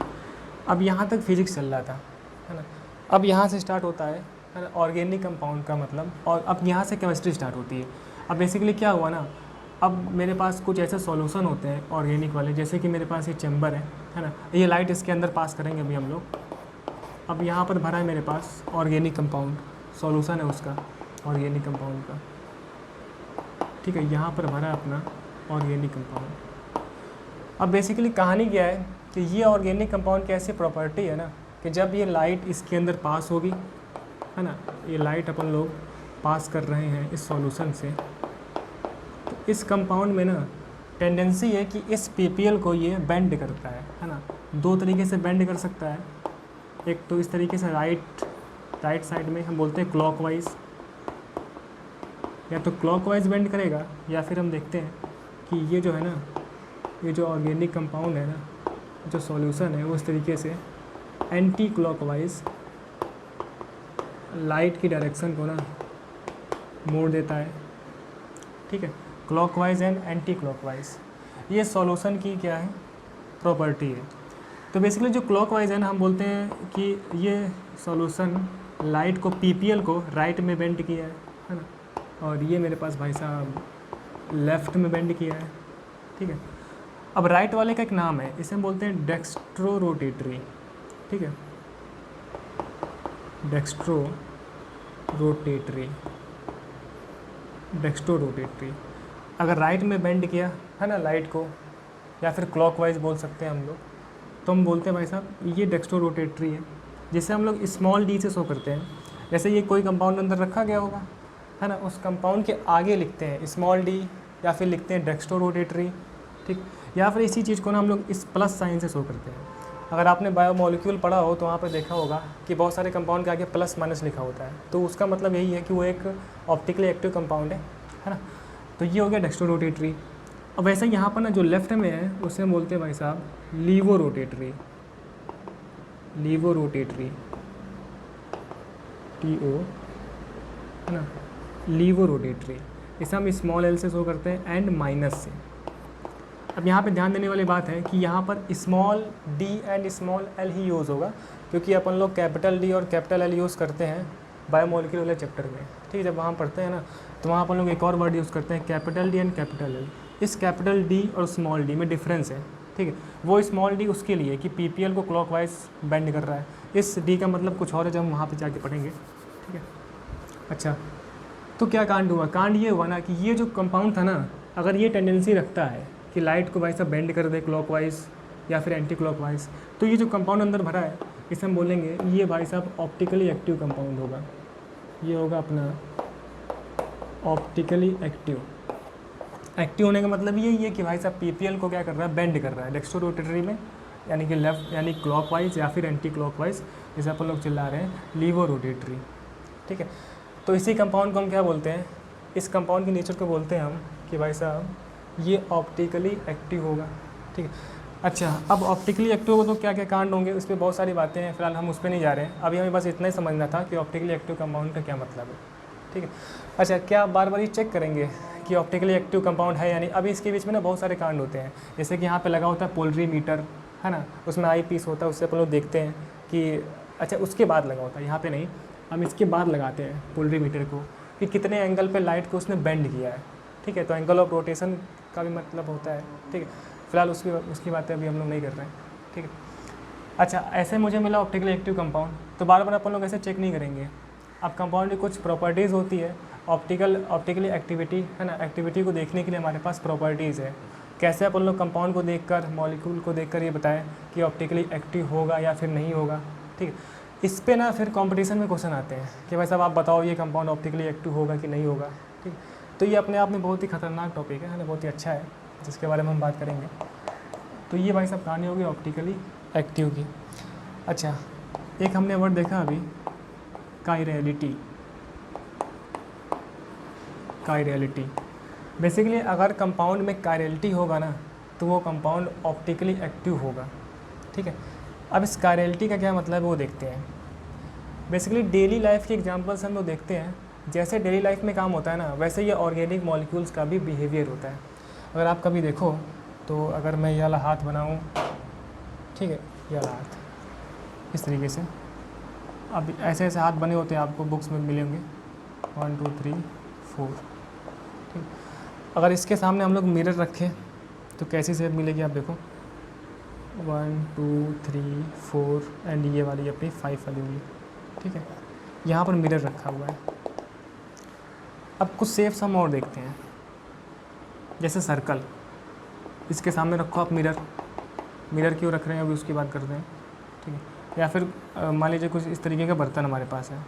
अब यहाँ तक फिजिक्स चल रहा था, है ना। अब यहाँ से स्टार्ट होता है ना ऑर्गेनिक कंपाउंड का मतलब, और अब यहाँ से केमिस्ट्री स्टार्ट होती है। अब बेसिकली क्या हुआ ना, अब मेरे पास कुछ ऐसे सॉल्यूशन होते हैं ऑर्गेनिक वाले, जैसे कि मेरे पास ये चैम्बर है ना, ये लाइट इसके अंदर पास करेंगे अभी हम लोग। अब यहाँ पर भरा है मेरे पास ऑर्गेनिक कंपाउंड, सॉल्यूशन है उसका ऑर्गेनिक कंपाउंड का, ठीक है, यहाँ पर भरा अपना ऑर्गेनिक कंपाउंड। अब बेसिकली कहानी क्या है कि ये ऑर्गेनिक कंपाउंड की ऐसी प्रॉपर्टी है ना कि जब ये लाइट इसके अंदर पास होगी, है ना, ये लाइट अपन लोग पास कर रहे हैं इस सॉल्यूशन से, तो इस कंपाउंड में ना टेंडेंसी है कि इस पीपीएल को ये बेंड करता है ना। दो तरीके से बेंड कर सकता है, एक तो इस तरीके से राइट साइड में हम बोलते हैं क्लॉकवाइज, या तो क्लॉकवाइज बेंड करेगा, या फिर हम देखते हैं कि ये जो है ना, ये जो ऑर्गेनिक कंपाउंड है ना, जो सॉल्यूशन है वो इस तरीके से एंटी क्लॉकवाइज लाइट की डायरेक्शन को ना मोड़ देता है, ठीक है, क्लॉकवाइज एंड एंटी क्लॉकवाइज। ये सॉल्यूशन की क्या है, प्रॉपर्टी है। तो बेसिकली जो क्लॉकवाइज है ना, हम बोलते हैं कि ये सॉल्यूशन लाइट को पीपीएल को राइट में बेंड किया है ना, और ये मेरे पास भाई साहब लेफ़्ट में बेंड किया है, ठीक है। अब राइट वाले का एक नाम है, इसे हम बोलते हैं डेक्स्ट्रो रोटेटरी, ठीक है, डेक्स्ट्रो रोटेटरी। अगर राइट में बेंड किया है ना लाइट को, या फिर क्लॉकवाइज बोल सकते हैं हम लोग, तो हम बोलते हैं भाई साहब ये डेक्स्ट्रो रोटेटरी है, जिसे हम लोग स्मॉल डी से शो करते हैं। जैसे ये कोई कंपाउंड अंदर रखा गया होगा, है ना, उस कंपाउंड के आगे लिखते हैं स्मॉल डी, या फिर लिखते हैं डेक्स्ट्रो रोटेटरी, ठीक। या फिर इसी चीज़ को ना हम लोग इस प्लस साइन से शो करते हैं। अगर आपने बायोमोलिक्यूल पढ़ा हो तो वहाँ पर देखा होगा कि बहुत सारे कंपाउंड के आगे प्लस माइनस लिखा होता है, तो उसका मतलब यही है कि वो एक ऑप्टिकली एक्टिव कंपाउंड है ना। तो ये हो गया डेक्स्ट्रो रोटेटरी। अब वैसे यहाँ पर ना जो लेफ्ट में है उसे बोलते हैं भाई साहब लीवो रोटेटरी, TO, है ना, लीवो रोटेटरी। इसे हम स्मॉल एल से शो करते हैं एंड माइनस से। अब यहाँ पे ध्यान देने वाली बात है कि यहाँ पर small D and small L he use होगा, क्योंकि अपन लोग कैपिटल डी और कैपिटल एल यूज़ करते हैं बायोमोलिक्यूल वाले चैप्टर में, ठीक है। जब वहाँ पढ़ते हैं ना तो वहाँ अपन लोग एक और वर्ड यूज़ करते हैं capital D and capital L. इस कैपिटल डी और स्मॉल डी में डिफरेंस है, ठीक है। वो स्मॉल डी उसके लिए कि पीपीएल को क्लॉकवाइज बेंड कर रहा है, इस डी का मतलब कुछ और है, जब हम वहाँ पर जाके पढ़ेंगे, ठीक है। अच्छा, तो क्या कांड हुआ, कांड ये हुआ ना कि ये जो कंपाउंड था ना, अगर ये टेंडेंसी रखता है कि लाइट को भाई साहब बेंड कर दे क्लॉकवाइज या फिर एंटी क्लॉकवाइज, तो ये जो कंपाउंड अंदर भरा है इसे हम बोलेंगे ये भाई साहब ऑप्टिकली एक्टिव कंपाउंड होगा। ये होगा अपना ऑप्टिकली एक्टिव। एक्टिव होने का मतलब यही है कि भाई साहब पीपीएल को क्या कर रहा है, बेंड कर रहा है डेक्स्ट्रो रोटेटरी में, यानी कि लेफ्ट यानी क्लॉकवाइज या फिर एंटी क्लॉकवाइज, जैसे अपन लोग चिल्ला रहे हैं लीवो रोटेटरी। ठीक है, तो इसी कंपाउंड को हम क्या बोलते हैं, इस कंपाउंड के नेचर को बोलते हैं हम कि भाई साहब ये ऑप्टिकली एक्टिव होगा। ठीक है, अच्छा अब ऑप्टिकली एक्टिव होगा तो क्या क्या कांड होंगे, उस पर बहुत सारी बातें हैं, फिलहाल हम उस पर नहीं जा रहे हैं। अभी हमें बस इतना ही समझना था कि ऑप्टिकली एक्टिव कंपाउंड का क्या मतलब है। ठीक है, अच्छा क्या बार बार ये चेक करेंगे कि ऑप्टिकली एक्टिव कंपाउंड है यानी। अभी इसके बीच में ना बहुत सारे कांड होते हैं, जैसे कि यहाँ पे लगा होता है पोलरीमीटर, है ना, उसमें आई पीस होता है, उससे अपन लोग देखते हैं कि अच्छा उसके बाद लगा होता है, यहाँ पे नहीं, हम इसके बाद लगाते हैं पोलरीमीटर को कि कितने एंगल पे लाइट को उसने बेंड किया है। ठीक है, तो एंगल ऑफ रोटेशन का भी मतलब होता है। ठीक है, फिलहाल उसकी बातें अभी हम लोग नहीं कर रहे हैं। ठीक है, अच्छा ऐसे मुझे मिला ऑप्टिकली एक्टिव कंपाउंड, तो बार बार अपन लोग ऐसे चेक नहीं करेंगे। अब कंपाउंड की कुछ प्रॉपर्टीज़ होती है, ऑप्टिकली एक्टिविटी, है ना, एक्टिविटी को देखने के लिए हमारे पास प्रॉपर्टीज़ है। कैसे अपन लोग कंपाउंड को देखकर, मॉलिक्यूल को देखकर ये बताएं कि ऑप्टिकली एक्टिव होगा या फिर नहीं होगा। ठीक है, इस पे ना फिर कंपटीशन में क्वेश्चन आते हैं कि भाई साहब आप बताओ ये कंपाउंड ऑप्टिकली एक्टिव होगा कि नहीं होगा। ठीक, तो ये अपने आप में बहुत ही खतरनाक टॉपिक है ना, बहुत ही अच्छा है, जिसके बारे में हम बात करेंगे। तो ये भाई साहब कहानी होगी ऑप्टिकली एक्टिव की। अच्छा एक हमने वर्ड देखा अभी, काइरलिटी। काइरलिटी बेसिकली अगर कंपाउंड में काइरलिटी होगा ना तो वो कंपाउंड ऑप्टिकली एक्टिव होगा। ठीक है, अब इस काइरलिटी का क्या मतलब है वो देखते हैं। बेसिकली डेली लाइफ की एग्जांपल्स हम लोग देखते हैं, जैसे डेली लाइफ में काम होता है ना वैसे ये ऑर्गेनिक मॉलिक्यूल्स का भी बिहेवियर होता है। अगर आप कभी देखो तो अगर मैं ये वाला हाथ बनाऊँ, ठीक है, ये वाला हाथ इस तरीके से, अब ऐसे ऐसे हाथ बने होते हैं आपको बुक्स में मिले होंगे, 1 2 3 4। ठीक, अगर इसके सामने हम लोग मिरर रखें तो कैसी शेप मिलेगी आप देखो, 1 2 3 4 एंड ये वाली अपनी 5 वाली हुई। ठीक है, यहाँ पर मिरर रखा हुआ है। अब कुछ शेप्स हम और देखते हैं, जैसे सर्कल, इसके सामने रखो आप मिरर, मिरर क्यों रख रहे हैं अभी उसकी बात करते हैं। ठीक है, या फिर मान लीजिए कुछ इस तरीके का बर्तन हमारे पास है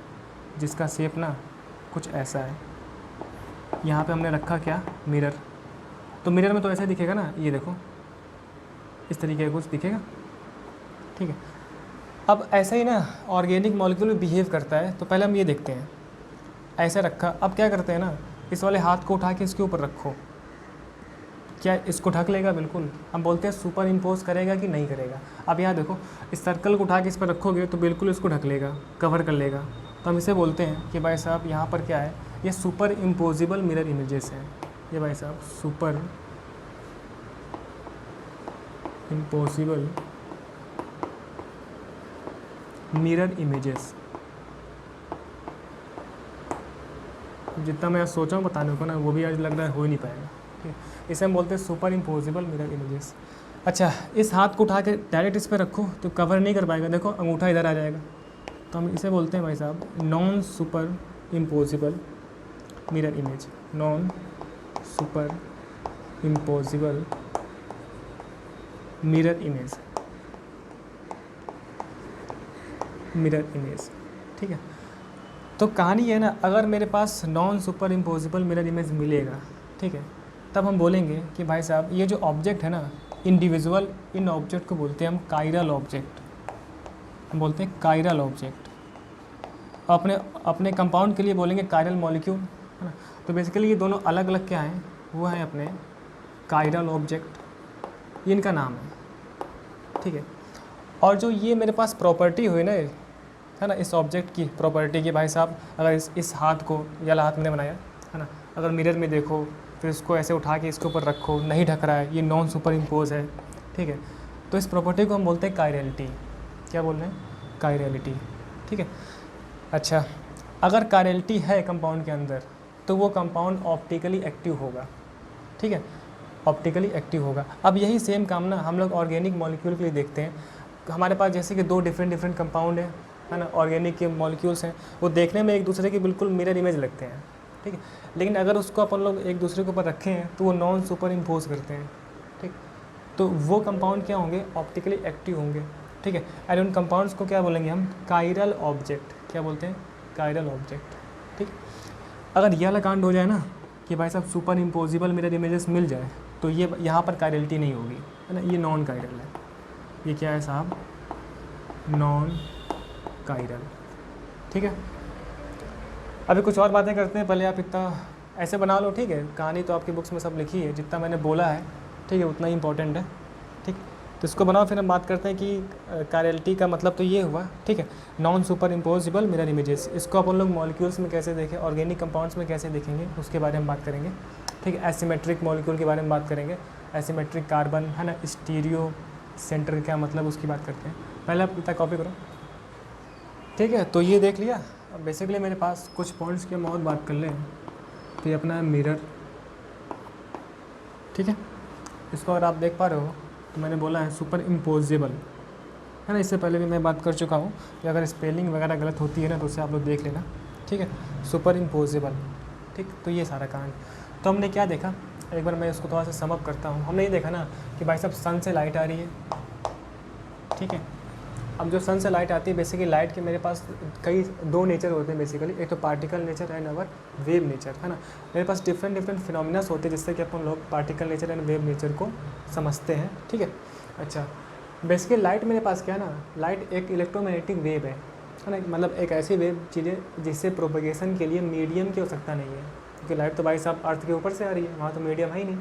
जिसका शेप ना कुछ ऐसा है, यहाँ पे हमने रखा क्या, मिरर, तो मिरर में तो ऐसा दिखेगा ना, ये देखो इस तरीके का कुछ दिखेगा। ठीक है, अब ऐसा ही ना ऑर्गेनिक मॉलिक्यूल बिहेव करता है। तो पहले हम ये देखते हैं, ऐसे रखा, अब क्या करते हैं ना, इस वाले हाथ को उठा के इसके ऊपर रखो, क्या इसको ढक लेगा? बिल्कुल। हम बोलते हैं सुपर इम्पोज करेगा कि नहीं करेगा। अब यहाँ देखो, इस सर्कल को उठा के इस पर रखोगे तो बिल्कुल इसको ढक लेगा, कवर कर लेगा। तो हम इसे बोलते हैं कि भाई साहब यहाँ पर क्या है, ये सुपर इम्पोजिबल मिरर इमेजेस हैं। ये भाई साहब सुपर इम्पोसिबल मिरर इमेजेस। जितना मैं सोचा हूँ बताने को ना, वो भी आज लग रहा है हो ही नहीं पाएगा। ठीक है, इसे हम बोलते हैं सुपर इम्पोजिबल मिरर इमेजेस। अच्छा, इस हाथ को उठा के डायरेक्ट इस पर रखो तो कवर नहीं कर पाएगा, देखो अंगूठा इधर आ जाएगा। तो हम इसे बोलते हैं भाई साहब non superimposable mirror image. Non superimposable mirror image, mirror image. ठीक है, तो कहानी है ना, अगर मेरे पास non superimposable mirror image मिलेगा, ठीक है, तब हम बोलेंगे कि भाई साहब ये जो ऑब्जेक्ट है ना, इंडिविजुअल, इन ऑब्जेक्ट को बोलते हैं हम काइरल ऑब्जेक्ट। हम बोलते हैं काइरल ऑब्जेक्ट। अपने कंपाउंड के लिए बोलेंगे काइरल मॉलिक्यूल, है ना। तो बेसिकली ये दोनों अलग अलग क्या हैं, वो हैं अपने काइरल ऑब्जेक्ट, ये इनका नाम है। ठीक है, और जो ये मेरे पास प्रॉपर्टी हुई ना, है ना, इस ऑब्जेक्ट की प्रॉपर्टी की, भाई साहब अगर इस हाथ को, या हाथ मैंने बनाया है ना, अगर मिरर में देखो फिर इसको ऐसे उठा के इसके ऊपर रखो, नहीं ढक रहा है, ये नॉन सुपर इम्पोज है। ठीक है, तो इस प्रॉपर्टी को हम बोलते हैं काइरलिटी। क्या बोल रहे हैं? काइरलिटी। ठीक है, अच्छा अगर काइरलिटी है कंपाउंड के अंदर तो वो कंपाउंड ऑप्टिकली एक्टिव होगा। ठीक है, ऑप्टिकली एक्टिव होगा। अब यही सेम काम ना हम लोग ऑर्गेनिक मॉलिक्यूल के लिए देखते हैं। हमारे पास जैसे कि 2 डिफरेंट कंपाउंड है ना, ऑर्गेनिक के मॉलिक्यूल्स हैं, वो देखने में एक दूसरे के बिल्कुल मिरर इमेज लगते हैं। ठीक है। लेकिन अगर उसको अपन लोग एक दूसरे के ऊपर रखें हैं तो वो नॉन सुपर इम्पोज करते हैं, ठीक। तो वो कंपाउंड क्या होंगे, ऑप्टिकली एक्टिव होंगे, ठीक है। एंड उन कंपाउंड्स को क्या बोलेंगे हम, कायरल ऑब्जेक्ट, क्या बोलते हैं, कायरल ऑब्जेक्ट, ठीक। अगर यह वाला कांड हो जाए ना कि भाई साहब सुपर इम्पोजिबल मिरर इमेजेस मिल जाए तो ये यहाँ पर कायरलिटी नहीं होगी, है ना, ये नॉन कायरल है। ये क्या है साहब, नॉन कायरल, ठीक है। अभी कुछ और बातें करते हैं, पहले आप इतना ऐसे बना लो, ठीक है। कहानी तो आपकी बुक्स में सब लिखी है, जितना मैंने बोला है, ठीक है, उतना ही इंपॉर्टेंट है, ठीक। तो इसको बनाओ, फिर हम बात करते हैं कि कायरलिटी का मतलब तो ये हुआ, ठीक है, non superimposable mirror images. इसको अपन लोग मॉलिक्यूल्स में कैसे देखें, ऑर्गेनिक कंपाउंड्स में कैसे देखेंगे, उसके बारे में बात करेंगे, ठीक है। एसिमेट्रिक मॉलिक्यूल के बारे में बात करेंगे, एसिमेट्रिक कार्बन, है ना, स्टीरियो सेंटर क्या मतलब उसकी बात करते हैं। पहले आप इतना कॉपी करो, ठीक है। तो ये देख लिया। अब बेसिकली मेरे पास कुछ पॉइंट्स की हम और बात कर लें तो ये अपना मिरर, ठीक है। इसको अगर आप देख पा रहे हो तो मैंने बोला है सुपर इम्पोजिबल, है ना। इससे पहले भी मैं बात कर चुका हूँ कि अगर स्पेलिंग वगैरह गलत होती है ना तो उससे आप लोग देख लेना, ठीक है। सुपर इम्पोजिबल, ठीक। तो ये सारा कांड तो हमने क्या देखा, एक बार मैं इसको थोड़ा सा समअप करता हूँ। हमने ये देखा ना कि भाई साहब सन से लाइट आ रही है, ठीक है। अब जो सन से लाइट आती है, बेसिकली लाइट के मेरे पास कई दो नेचर होते हैं बेसिकली, एक तो particle nature and our wave nature, है ना। मेरे पास डिफरेंट डिफरेंट फिनोमिनास होते हैं जिससे कि अपन लोग particle nature and wave nature को समझते हैं, ठीक है। अच्छा, बेसिकली लाइट मेरे पास क्या है ना, लाइट एक इलेक्ट्रोमैग्नेटिक वेव है ना, मतलब एक ऐसी वेव चीज़ें जिससे प्रोपगेशन के लिए मीडियम की आवश्यकता नहीं है, क्योंकि लाइट तो भाई साहब अर्थ के ऊपर से आ रही है, वहाँ तो मीडियम है ही नहीं,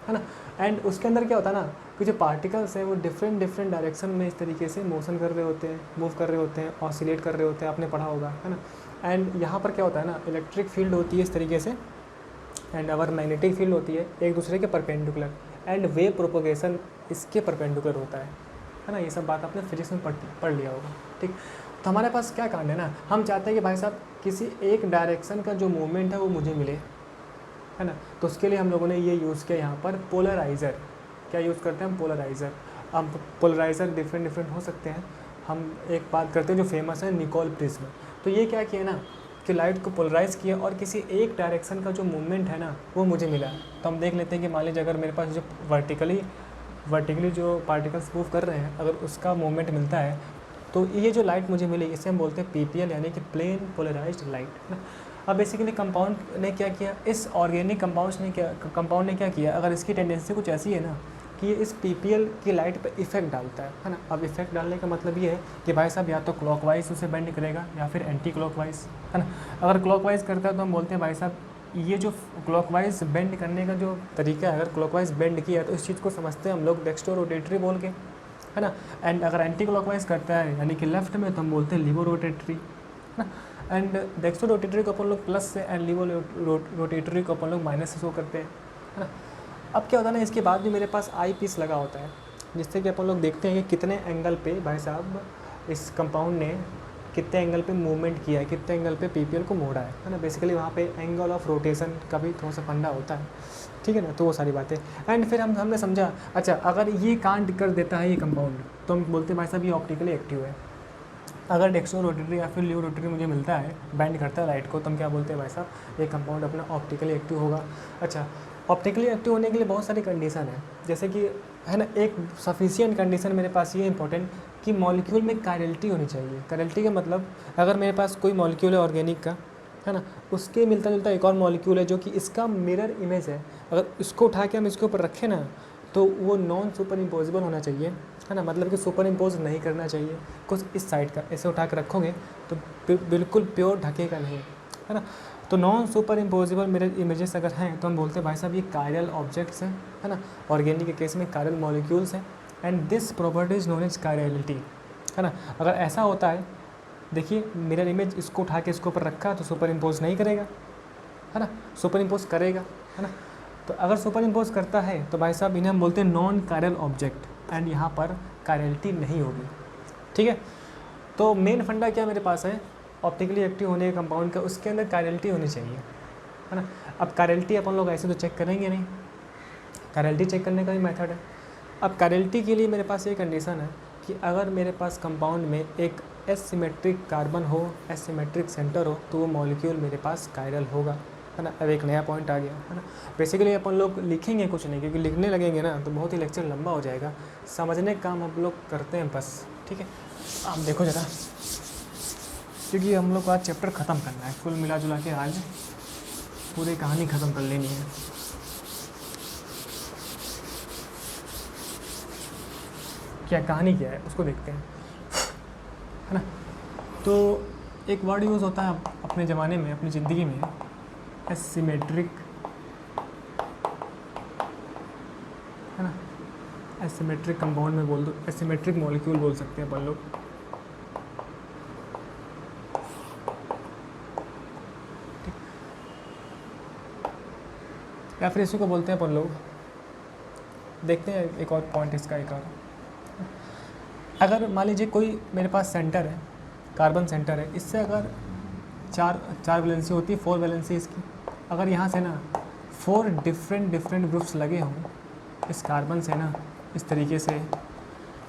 है ना। एंड उसके अंदर क्या होता है ना कि जो पार्टिकल्स हैं वो डिफरेंट डिफरेंट डायरेक्शन में इस तरीके से मोशन कर रहे होते हैं, मूव कर रहे होते हैं, ऑसिलेट कर रहे होते हैं, आपने पढ़ा होगा, है ना। एंड यहाँ पर क्या होता है ना, इलेक्ट्रिक फील्ड होती है इस तरीके से, एंड अवर मैग्नेटिक फील्ड होती है एक दूसरे के परपेंडिकुलर, एंड वेव प्रोपोगेशन इसके परपेंडिकुलर होता है ना। ये सब बात आपने फिजिक्स में पढ़ लिया होगा, ठीक। तो हमारे पास क्या कांड है ना, हम चाहते हैं कि भाई साहब किसी एक डायरेक्शन का जो मूवमेंट है वो मुझे मिले, है ना। तो उसके लिए हम लोगों ने ये यूज़ किया यहाँ पर पोलराइज़र। क्या यूज़ करते हैं हम, पोलराइज़र। अब पोलराइज़र डिफरेंट डिफरेंट हो सकते हैं। हम एक बात करते हैं जो फेमस है, निकोल प्रिज्म। तो ये क्या किया ना कि लाइट को पोलराइज़ किया और किसी एक डायरेक्शन का जो मूवमेंट है ना वो मुझे मिला। तो हम देख लेते हैं कि मान लीजिए अगर मेरे पास जो वर्टिकली जो पार्टिकल्स मूव कर रहे हैं, अगर उसका मूवमेंट मिलता है तो ये जो लाइट मुझे मिली इसे हम बोलते हैं PPL, यानी कि प्लेन पोलराइज्ड लाइट, है ना। अब बेसिकली कंपाउंड ने क्या किया, इस ऑर्गेनिक कंपाउंड ने क्या किया, अगर इसकी टेंडेंसी कुछ ऐसी है ना कि ये इस PPL की लाइट पर इफेक्ट डालता है ना। अब इफेक्ट डालने का मतलब ये है कि भाई साहब या तो क्लॉकवाइज उसे बेंड करेगा या फिर एंटी क्लॉकवाइज, है ना। अगर क्लॉकवाइज करता है तो हम बोलते हैं भाई साहब ये जो क्लॉकवाइज बेंड करने का जो तरीका है, अगर क्लॉकवाइज बेंड किया तो इस चीज़ को समझते हैं हम लोग डेक्स्ट्रो रोटेटरी बोल के, है ना। एंड अगर एंटी क्लॉकवाइज करता है यानी कि लेफ्ट में तो हम बोलते हैं लिवो रोटेटरी, है ना। एंड डेक्स्ट्रो रोटेटरी को अपन लोग प्लस से एंड लिवो रोटेटरी को अपन लोग माइनस से शो करते हैं, है ना। अब क्या होता है ना, इसके बाद भी मेरे पास आई पीस लगा होता है जिससे कि अपन लोग देखते हैं कि कितने एंगल पे भाई साहब इस कंपाउंड ने कितने एंगल पे मूवमेंट किया है, कितने एंगल पे PPL को मोड़ा है ना। बेसिकली वहाँ पे एंगल ऑफ रोटेशन का भी थोड़ा सा फंडा होता है, ठीक है ना। तो वो सारी बातें एंड फिर हमने समझा, अच्छा अगर ये कांड कर देता है ये कंपाउंड तो हम बोलते हैं भाई साहब ये ऑप्टिकली एक्टिव है। अगर डेक्स्ट्रो रोटेटरी या फिर लियो रोटेटरी मुझे मिलता है, बैंड करता है लाइट को, तो हम क्या बोलते हैं भाई साहब ये कंपाउंड अपना ऑप्टिकली एक्टिव होगा। अच्छा, ऑप्टिकली एक्टिव होने के लिए बहुत सारी कंडीशन है, जैसे कि है ना, एक सफिशिएंट कंडीशन मेरे पास ये इंपॉर्टेंट कि मॉलिक्यूल में कायरलिटी होनी चाहिए। कायरलिटी का मतलब अगर मेरे पास कोई मॉलिक्यूल है ऑर्गेनिक का, है ना, उसके मिलता जुलता एक और मॉलिक्यूल है जो कि इसका मिरर इमेज है, अगर इसको उठा के हम इसके ऊपर रखें ना तो वो नॉन सुपर इम्पोजिबल होना चाहिए, है ना। मतलब कि सुपर इम्पोज नहीं करना चाहिए कुछ इस साइड का, ऐसे उठा के रखोगे तो बिल्कुल प्योर ढकेगा नहीं, है ना। तो non superimposable mirror images अगर हैं तो हम बोलते हैं भाई साहब ये कायरल ऑब्जेक्ट्स हैं, है ना। ऑर्गेनिक के केस में कायरल मॉलिक्यूल्स हैं and this property is known as chirality, है ना। अगर ऐसा होता है, देखिए मिरर इमेज इसको उठा के इसके ऊपर रखा तो सुपर इम्पोज नहीं करेगा, है ना, सुपर इम्पोज करेगा, है ना। तो अगर सुपर इम्पोज करता है तो भाई साहब इन्हें हम बोलते हैं नॉन कायरल ऑब्जेक्ट एंड यहाँ पर कायरलिटी नहीं होगी, ठीक है। तो मेन फंडा क्या मेरे पास है, ऑप्टिकली एक्टिव होने के कंपाउंड का, उसके अंदर कायरलिटी होनी चाहिए, है ना। अब कायरलिटी अपन लोग ऐसे तो चेक करेंगे नहीं, कायरलिटी चेक करने का ही मेथड है। अब कायरलिटी के लिए मेरे पास ये कंडीशन है कि अगर मेरे पास कंपाउंड में एक एसिमेट्रिक कार्बन हो, एसिमेट्रिक सेंटर हो, तो वो मॉलिक्यूल मेरे पास कायरल होगा, है ना। अब एक नया पॉइंट आ गया, है ना। बेसिकली अपन लोग लिखेंगे कुछ नहीं, क्योंकि लिखने लगेंगे ना तो बहुत ही लेक्चर लंबा हो जाएगा। समझने का काम हम लोग करते हैं बस, ठीक है। आप देखो ज़रा, क्योंकि हम लोग को आज चैप्टर ख़त्म करना है, कुल मिला जुला के आज पूरी कहानी ख़त्म कर लेनी है। क्या कहानी क्या है उसको देखते हैं, है ना। तो एक वर्ड यूज़ होता है अपने ज़माने में, अपनी ज़िंदगी में, एसिमेट्रिक, है ना। एसिमेट्रिक कंपाउंड में बोल दो, एसिमेट्रिक मॉलिक्यूल बोल सकते हैं अपन लोग, ठीक। या फिर इसी को बोलते हैं अपन लोग, देखते हैं एक और पॉइंट इसका, एक और, अगर मान लीजिए कोई मेरे पास सेंटर है, कार्बन सेंटर है, इससे अगर चार वैलेंसी होती है, 4 वैलेंसी इसकी, अगर यहाँ से ना 4 डिफरेंट ग्रुप्स लगे हों इस कार्बन से ना, इस तरीके से,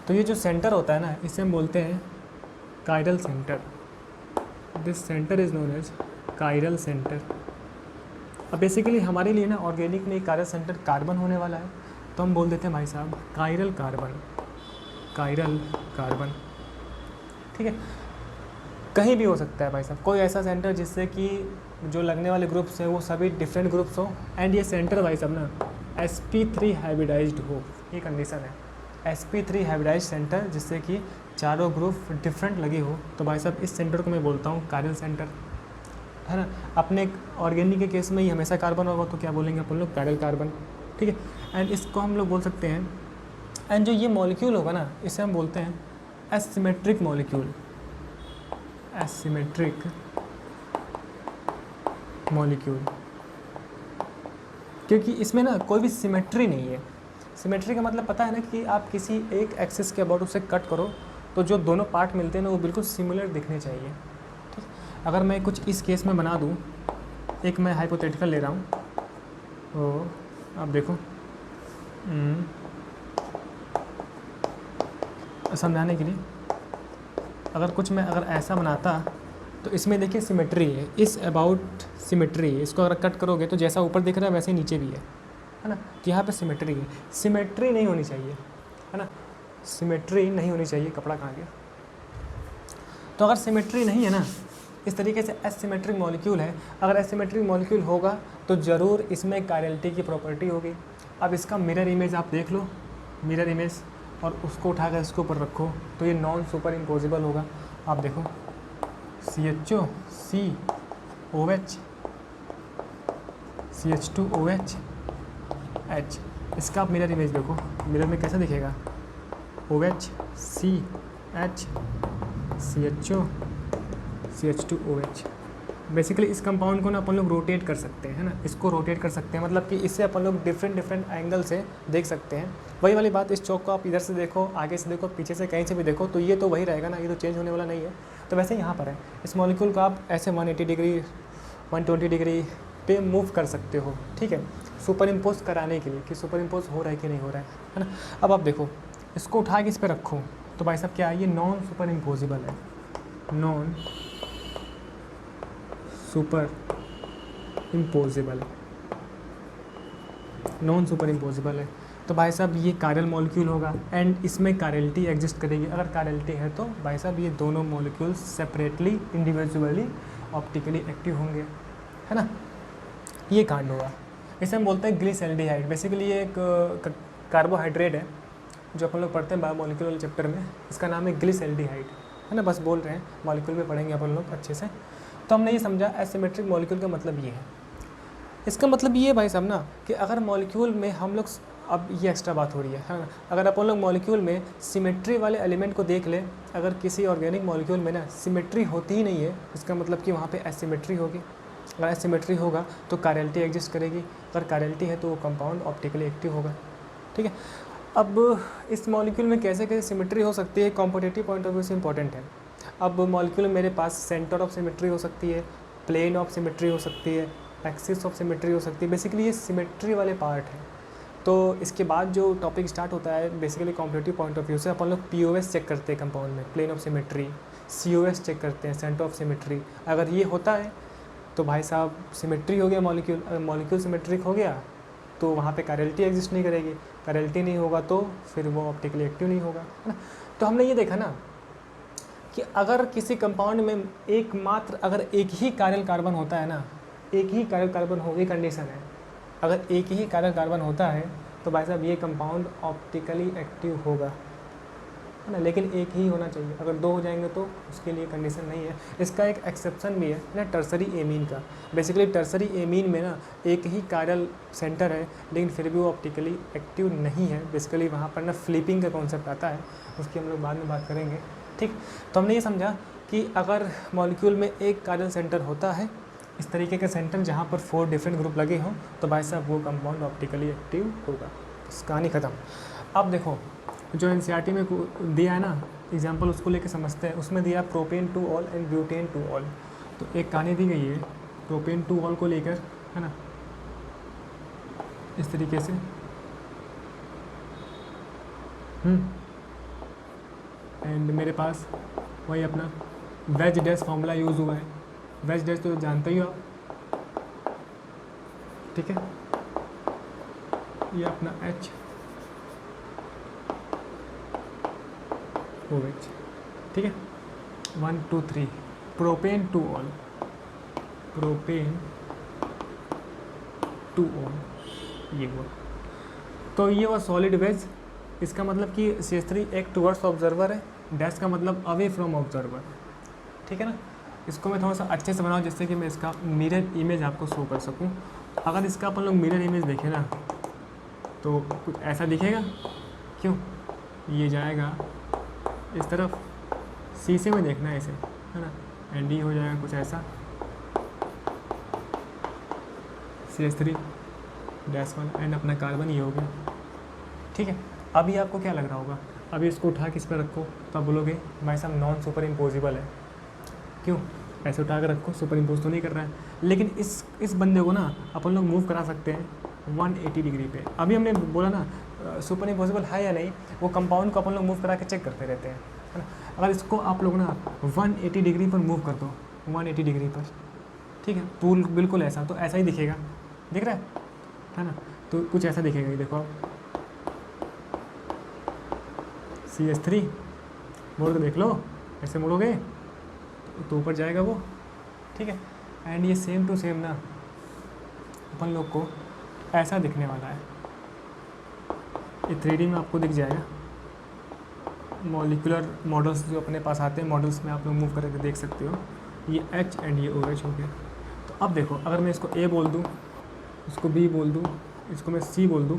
तो ये जो सेंटर होता है ना, इसे हम बोलते हैं chiral centre. This centre is known as chiral centre. अब बेसिकली हमारे लिए ना ऑर्गेनिक में कायरल सेंटर कार्बन होने वाला है, तो हम बोल देते हैं भाई साहब कायरल कार्बन, कायरल कार्बन, ठीक है। कहीं भी हो सकता है भाई साहब, कोई ऐसा सेंटर जिससे कि जो लगने वाले ग्रुप्स हैं वो सभी डिफरेंट ग्रुप्स हो, एंड ये सेंटर भाई साहब ना sp3 हाइब्रिडाइज्ड हो, ये कंडीशन है। sp3 हाइब्रिडाइज्ड सेंटर जिससे कि चारों ग्रुप डिफरेंट लगे हो, तो भाई साहब इस सेंटर को मैं बोलता हूँ कायरल सेंटर, है ना। अपने ऑर्गेनिक के केस में ही हमेशा कार्बन होगा, तो क्या बोलेंगे अपन लोग, कायरल कार्बन, ठीक है। एंड इसको हम लोग बोल सकते हैं, एंड जो ये मॉलिक्यूल होगा ना, इसे हम बोलते हैं एसिमेट्रिक मॉलिक्यूल, एसिमेट्रिक मॉलिक्यूल, क्योंकि इसमें ना कोई भी सिमेट्री नहीं है। सिमेट्री का मतलब पता है ना कि आप किसी एक एक्सिस के अबाउट उसे कट करो तो जो दोनों पार्ट मिलते हैं ना वो बिल्कुल सिमिलर दिखने चाहिए, ठीक। अगर मैं कुछ इस केस में बना दूँ, एक मैं हाइपोथेटिकल ले रहा हूँ, तो आप देखो समझाने के लिए, अगर कुछ मैं अगर ऐसा बनाता तो इसमें देखिए सिमेट्री है, इस अबाउट सिमेट्री है, इसको अगर कट करोगे तो जैसा ऊपर दिख रहा है वैसे ही नीचे भी है ना। तो यहाँ पे सिमेट्री है, सिमेट्री नहीं होनी चाहिए, है ना, सिमेट्री नहीं होनी चाहिए। कपड़ा कहाँ गया? तो अगर सिमेट्री नहीं है ना, इस तरीके से एसिमेट्रिक मॉलिक्यूल है, अगर एसिमेट्रिक मॉलिक्यूल होगा तो ज़रूर इसमें कायरलिटी की प्रॉपर्टी होगी। अब इसका मिरर इमेज आप देख लो, मिरर इमेज, और उसको उठाकर इसके ऊपर रखो तो ये नॉन सुपर इम्पोजिबल होगा। आप देखो CHO COH CH2OH H, इसका आप मिरर इमेज देखो, मिरर में कैसा दिखेगा, OH CH CHO CH2OH। Basically इस कंपाउंड को ना अपन लोग रोटेट कर सकते हैं, है ना, इसको रोटेट कर सकते हैं, मतलब कि इससे अपन लोग डिफरेंट एंगल से देख सकते हैं। वही वाली बात, इस चौक को आप इधर से देखो, आगे से देखो, पीछे से कहीं से भी देखो, तो ये तो वही रहेगा ना, ये तो चेंज होने वाला नहीं है। तो वैसे यहाँ पर है, इस मॉलिक्यूल को आप ऐसे 180 डिग्री 120 डिग्री पे मूव कर सकते हो, ठीक है, सुपर इम्पोज कराने के लिए कि सुपर इम्पोज हो रहा है कि नहीं हो रहा है ना। अब आप देखो, इसको उठा के इस पर रखो तो भाई साहब क्या है, ये नॉन सुपर इम्पोजिबल है, non super imposable, non super imposable है। तो भाई साहब ये कायरल मॉलिक्यूल होगा एंड इसमें कायरलिटी एग्जिस्ट करेगी। अगर कायरलिटी है तो भाई साहब ये दोनों molecules separately individually optically active होंगे, है ना। ये कांड होगा, इसे हम बोलते हैं ग्लिसैल्डिहाइड। बेसिकली ये एक कार्बोहाइड्रेट है जो अपन लोग पढ़ते हैं बायोमोलिक्यूलर चैप्टर में, इसका नाम है ग्लिसैल्डिहाइड, है ना, बस बोल रहे हैं, मॉलिक्यूल में पढ़ेंगे अपन लोग अच्छे से। तो हमने ये समझा एसिमेट्रिक मॉलिक्यूल का मतलब ये है। इसका मतलब ये भाई साहब ना कि अगर मॉलिक्यूल में हम लोग, अब ये एक्स्ट्रा बात हो रही है ना, अगर अपन लोग मॉलिक्यूल में सिमेट्री वाले एलिमेंट को देख लें, अगर किसी ऑर्गेनिक मॉलिक्यूल में ना सिमेट्री होती ही नहीं है, इसका मतलब कि वहाँ पे एसिमेट्री होगी। अगर एसिमेट्री होगा तो कायरलिटी एग्जिस्ट करेगी, अगर कायरलिटी है तो वो कंपाउंड ऑप्टिकली एक्टिव होगा, ठीक है। अब इस मॉलिक्यूल में कैसे कैसे सिमेट्री हो सकती है, कॉम्पिटिटिव पॉइंट ऑफ व्यू से इंपॉर्टेंट है। अब मॉलिक्यूल में मेरे पास सेंटर ऑफ सिमेट्री हो सकती है, प्लेन ऑफ सिमेट्री हो सकती है, एक्सिस ऑफ सिमेट्री हो सकती है, बेसिकली ये सिमेट्री वाले पार्ट हैं। तो इसके बाद जो टॉपिक स्टार्ट होता है basically competitive point of view से, अपन लोग POS चेक करते हैं कंपाउंड में, plane of symmetry, COS check करते हैं, सेंटर ऑफ सिमेट्री। अगर ये होता है तो भाई साहब सिमेट्री हो गया, मॉलिक्यूल सिमेट्रिक हो गया, तो वहाँ पे कायरलिटी एग्जिस्ट नहीं करेगी। कायरलिटी नहीं होगा तो फिर वो ऑप्टिकली एक्टिव नहीं होगा, है ना। तो हमने ये देखा ना कि अगर किसी कंपाउंड में एकमात्र अगर एक ही कायरल कार्बन होता है ना, एक ही कायरल कार्बन हो, ये कंडीशन है, अगर एक ही कायरल कार्बन होता है तो भाई साहब ये कंपाउंड ऑप्टिकली एक्टिव होगा, है ना। लेकिन एक ही होना चाहिए, अगर दो हो जाएंगे तो उसके लिए कंडीशन नहीं है। इसका एक एक्सेप्शन भी है ना, टर्सरी एमीन का। बेसिकली टर्सरी एमीन में ना एक ही कायरल सेंटर है, लेकिन फिर भी वो ऑप्टिकली एक्टिव नहीं है। बेसिकली वहाँ पर ना फ्लिपिंग का कॉन्सेप्ट आता है, उसकी हम लोग बाद में बात करेंगे, ठीक। तो हमने ये समझा कि अगर मॉलिक्यूल में एक कायरल सेंटर होता है, इस तरीके के सेंटर जहाँ पर 4 डिफरेंट ग्रुप लगे हों, तो भाई साहब वो कंपाउंड ऑप्टिकली एक्टिव होगा। बस कहानी ख़त्म। अब देखो जो एनसीईआरटी में दिया है ना एग्जांपल, उसको लेके समझते हैं। उसमें दिया propane two all and butane two all. तो एक कहानी दी गई है प्रोपेन टू ऑल को लेकर, है ना, इस तरीके से। एंड मेरे पास वही अपना वेज डैश फॉर्मूला यूज़ हुआ है। वेज डैश तो जानते ही हो आप, ठीक है। ये अपना H OH, ठीक है। 1 2 3 propane two all, propane two all, ये हुआ। तो ये हुआ सॉलिड वेज। इसका मतलब कि CH3 एक टुवर्ड्स ऑब्जर्वर है, डैश का मतलब अवे फ्रॉम ऑब्जर्वर, ठीक है ना। इसको मैं थोड़ा सा अच्छे से बनाऊँ जिससे कि मैं इसका मिरर इमेज आपको शो कर सकूँ। अगर इसका अपन लोग मिरर इमेज देखें ना तो कुछ ऐसा दिखेगा, क्यों, ये जाएगा इस तरफ, शीशे में देखना है इसे, है ना। एंड ये हो जाएगा कुछ ऐसा, CH3 डैश वाला, एंड अपना कार्बन ये हो गया, ठीक है। अभी आपको क्या लग रहा होगा, अभी इसको उठा के इस पर रखो तो आप बोलोगे भाई साहब नॉन सुपर इम्पोजिबल है, क्यों, ऐसे उठा कर रखो, सुपर इम्पोज तो नहीं कर रहा है। लेकिन इस बंदे को ना अपन लोग मूव करा सकते हैं 180 डिग्री पे। अभी हमने बोला ना सुपर इम्पॉसिबल है या नहीं, वो कंपाउंड को अपन लोग मूव करा के चेक करते रहते हैं, है ना। अगर इसको आप लोग ना 180 डिग्री पर मूव कर दो, 180 डिग्री पर, ठीक है, पूल बिल्कुल ऐसा, तो ऐसा ही दिखेगा, दिख रहा है ना। तो कुछ ऐसा दिखेगा, ये देखो आप, CH3 मोड़ के देख लो, ऐसे मोड़ोगे तो ऊपर जाएगा वो, ठीक है। एंड ये सेम टू सेम ना अपन लोग को ऐसा दिखने वाला है, ये 3D में आपको दिख जाएगा। मॉलिक्यूलर मॉडल्स जो अपने पास आते हैं, मॉडल्स में आप लोग मूव करके देख सकते हो। ये H एंड ये OH हो गया। तो अब देखो, अगर मैं इसको A बोल दूँ, इसको B बोल दूँ, इसको मैं C बोल दूँ,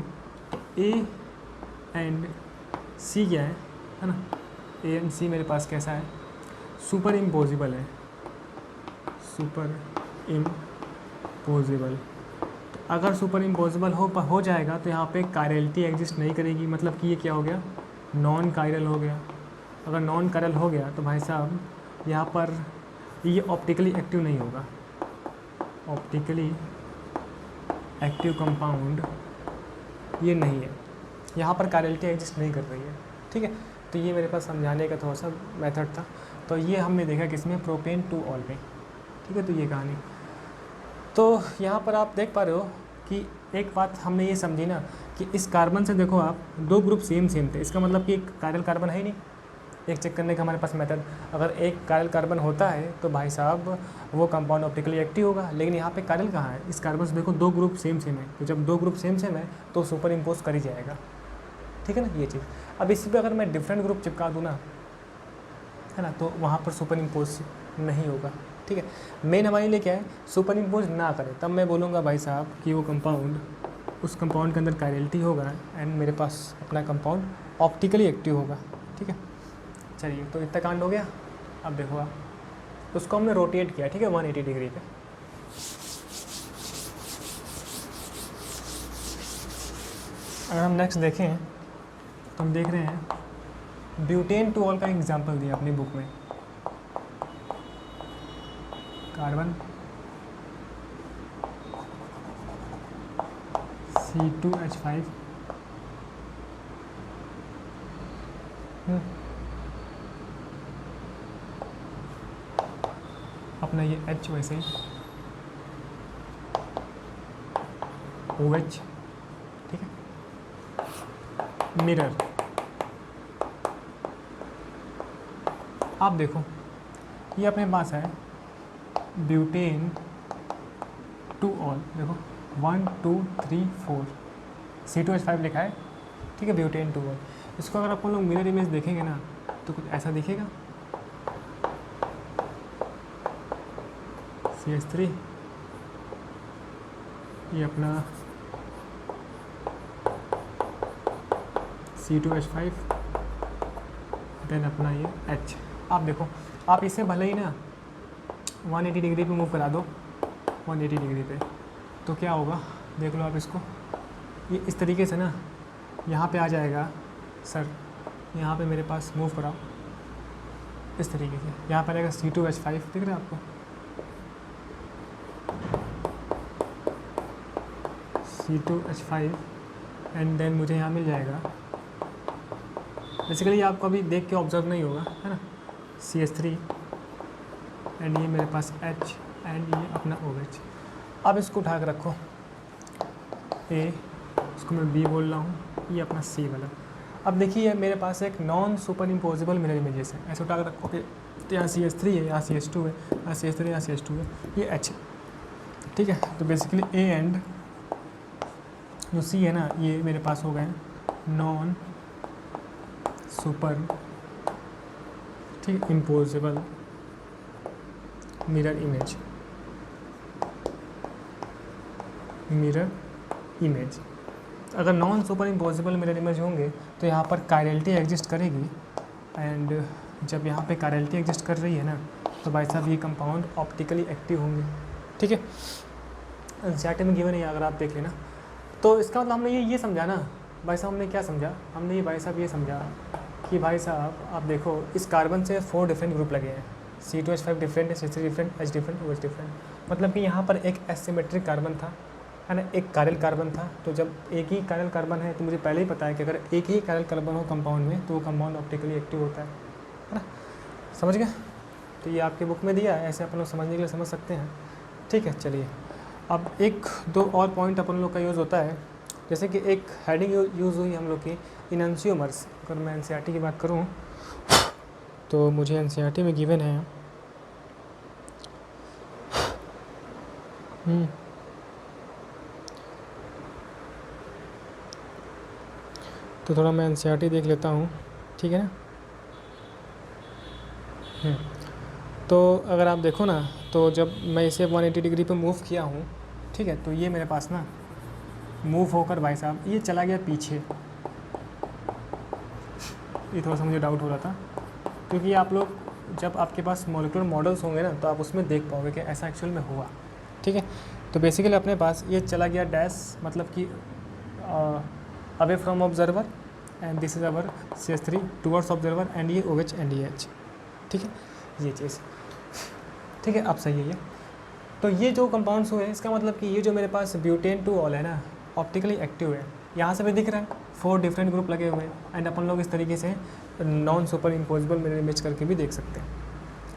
तो A एंड C क्या है ना, A एंड C मेरे पास कैसा है, सुपर इम्पोजिबल है, सुपर इम्पोजिबल। तो अगर सुपर इम्पोजिबल हो जाएगा तो यहाँ पे कायरलिटी एग्जिस्ट नहीं करेगी, मतलब कि ये क्या हो गया, नॉन कायरल हो गया। अगर नॉन कायरल हो गया तो भाई साहब यहाँ पर ये ऑप्टिकली एक्टिव नहीं होगा, ऑप्टिकली एक्टिव कंपाउंड ये नहीं है, यहाँ पर कायरलिटी एग्जिस्ट नहीं कर रही है, ठीक है। तो ये मेरे पास समझाने का थोड़ा सा मेथड था। तो ये हमने देखा किसमें, प्रोपेन टू ऑल में, ठीक है। तो ये कहानी, तो यहाँ पर आप देख पा रहे हो कि एक बात हमने ये समझी ना कि इस कार्बन से देखो आप, 2 ग्रुप सेम थे, इसका मतलब कि एक कायरल कार्बन है ही नहीं। एक चेक करने का हमारे पास मेथड, अगर एक कायरल कार्बन होता है तो भाई साहब वो कंपाउंड ऑप्टिकली एक्टिव होगा। लेकिन यहाँ पे कायरल कहाँ है, इस कार्बन से देखो 2 ग्रुप सेम है, तो जब 2 ग्रुप सेम है तो सुपर इम्पोज कर ही जाएगा, ठीक है ना, ये चीज़। अब इसी पर अगर मैं डिफरेंट ग्रुप चिपका दूँ ना, है ना, तो वहाँ पर सुपर इम्पोज नहीं होगा, ठीक है। मेन हमारे लिए क्या है, सुपर इम्पोज ना करें, तब मैं बोलूँगा भाई साहब कि वो कंपाउंड, उस कंपाउंड के अंदर कायरलिटी होगा एंड मेरे पास अपना कंपाउंड ऑप्टिकली एक्टिव होगा, ठीक है। चलिए, तो इतना कांड हो गया। अब देखो आप, उसको हमने रोटेट किया, ठीक है, 180 डिग्री पे। अगर हम नेक्स्ट देखें तो हम देख रहे हैं ब्यूटेन टू ऑल का एग्जांपल दिया अपनी बुक में। कार्बन C2H5 अपना ये H वैसे ही OH, ठीक है। मिरर, आप देखो ये अपने पास है ब्यूटेन टू ऑल, देखो 1 2 3 4 C2H5 लिखा है, ठीक है, ब्यूटेन टू ऑल। इसको अगर अपन लोग मिरर इमेज देखेंगे ना तो कुछ ऐसा दिखेगा, CH3, ये अपना C2H5, देन अपना ये H। आप देखो, आप इसे भले ही ना 180 डिग्री पे मूव करा दो, 180 डिग्री पे, तो क्या होगा देख लो आप इसको, ये इस तरीके से ना यहाँ पे आ जाएगा। सर यहाँ पे मेरे पास मूव कराओ इस तरीके से, यहाँ पर आएगा C2H5, दिख रहा है आपको, C2H5, एंड देन मुझे यहाँ मिल जाएगा, बेसिकली आपको अभी देख के ऑब्जर्व नहीं होगा, है ना, CH3, एंड ये मेरे पास H, एंड ये अपना OH। अब इसको उठा के रखो, A, इसको मैं B बोल रहा हूँ, ये अपना C वाला। अब देखिए मेरे पास एक non superimposable mirror images है, ऐसे उठा के रखोगे तो यहाँ CH3 है, यहाँ CH2 है, यहाँ CH3, यहाँ CH2 है, ये H है, ठीक है। तो बेसिकली A एंड जो C है ना, ये मेरे पास हो गए नॉन सुपर, ठीक, imposable mirror image, mirror image. अगर non superimposable mirror image होंगे तो यहाँ पर कायरलिटी एग्जिस्ट करेगी, एंड जब यहाँ पे कायरलिटी एग्जिस्ट कर रही है ना तो भाई साहब ये कंपाउंड ऑप्टिकली एक्टिव होंगे, ठीक है। एनसीईआरटी में गिवन है अगर आप देख लेना। तो इसका मतलब हमने ये समझा ना भाई साहब, हमने क्या समझा, हमने ये भाई साहब ये समझा कि भाई साहब आप देखो इस कार्बन से 4 डिफरेंट ग्रुप लगे हैं, C2H5 डिफरेंट है, CH3 different, H different, OH different, मतलब कि यहाँ पर एक एसिमेट्रिक कार्बन था, है ना, एक कायरल कार्बन था। तो जब एक ही कायरल कार्बन है तो मुझे पहले ही पता है कि अगर एक ही कायरल कार्बन हो कंपाउंड में तो वो कंपाउंड ऑप्टिकली एक्टिव होता है ना, समझ गए। तो ये आपके बुक में दिया है, ऐसे अपन लोग समझने के लिए समझ सकते हैं, ठीक है। चलिए अब एक दो और पॉइंट अपन लोग का यूज़ होता है, जैसे कि एक हेडिंग यूज़ हुई हम लोग की इनएंशियोमर्स। अगर मैं एनसीईआरटी की बात करूं तो मुझे एनसीईआरटी में गिवन है तो थोड़ा मैं एनसीईआरटी देख लेता हूं, ठीक है ना। तो अगर आप देखो ना तो जब मैं इसे 180 डिग्री पे मूव किया हूँ, ठीक है, तो ये मेरे पास ना मूव होकर भाई साहब ये चला गया पीछे। ये थोड़ा सा मुझे डाउट हो रहा था, क्योंकि आप लोग जब आपके पास मॉलिक्यूलर मॉडल्स होंगे ना तो आप उसमें देख पाओगे कि ऐसा एक्चुअल में हुआ, ठीक है। तो बेसिकली अपने पास ये चला गया डैश, मतलब कि away from observer, and this is our CH3 towards observer, and ये OH एंड ये H, ठीक है, ये चीज़, ठीक है। अब सही है ये। तो ये जो कंपाउंड्स हुए इसका मतलब कि ये जो मेरे पास ब्यूटेन टू ऑल है ना ऑप्टिकली एक्टिव है, यहाँ से भी दिख रहा है 4 डिफरेंट ग्रुप लगे हुए हैं, एंड अपन लोग इस तरीके से non superimposable mirror image करके भी देख सकते हैं,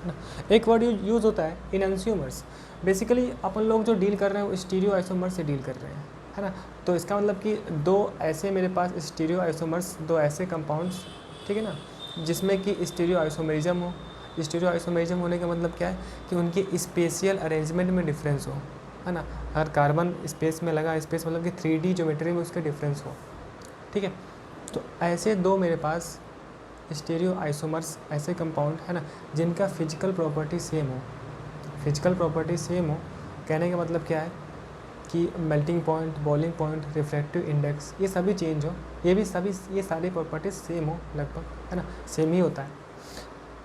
है ना। एक वर्ड यूज़ होता है इनएंशियोमर्स, बेसिकली अपन लोग जो डील कर रहे हैं वो स्टीरियो आइसोमर्स से डील कर रहे हैं, है ना। तो इसका मतलब कि दो ऐसे मेरे पास स्टीरियो आइसोमर्स, दो ऐसे कंपाउंड्स, ठीक है ना, जिसमें कि स्टीरियो आइसोमेरिज्म हो। स्टीरियो आइसोमेरिज्म होने का मतलब क्या है कि उनकी स्पेशियल अरेंजमेंट में डिफरेंस हो, है ना। हर कार्बन स्पेस में लगा, स्पेस मतलब कि 3D ज्योमेट्री में उसके डिफरेंस हो, ठीक है। तो ऐसे दो मेरे पास स्टीरियो आइसोमर्स, ऐसे कंपाउंड है ना जिनका फिजिकल प्रॉपर्टी सेम हो। फिजिकल प्रॉपर्टी सेम हो कहने का मतलब क्या है कि melting point, boiling point, refractive index, ये सभी चेंज हो, ये सारी प्रॉपर्टीज सेम हो लगभग, है ना, सेम ही होता है।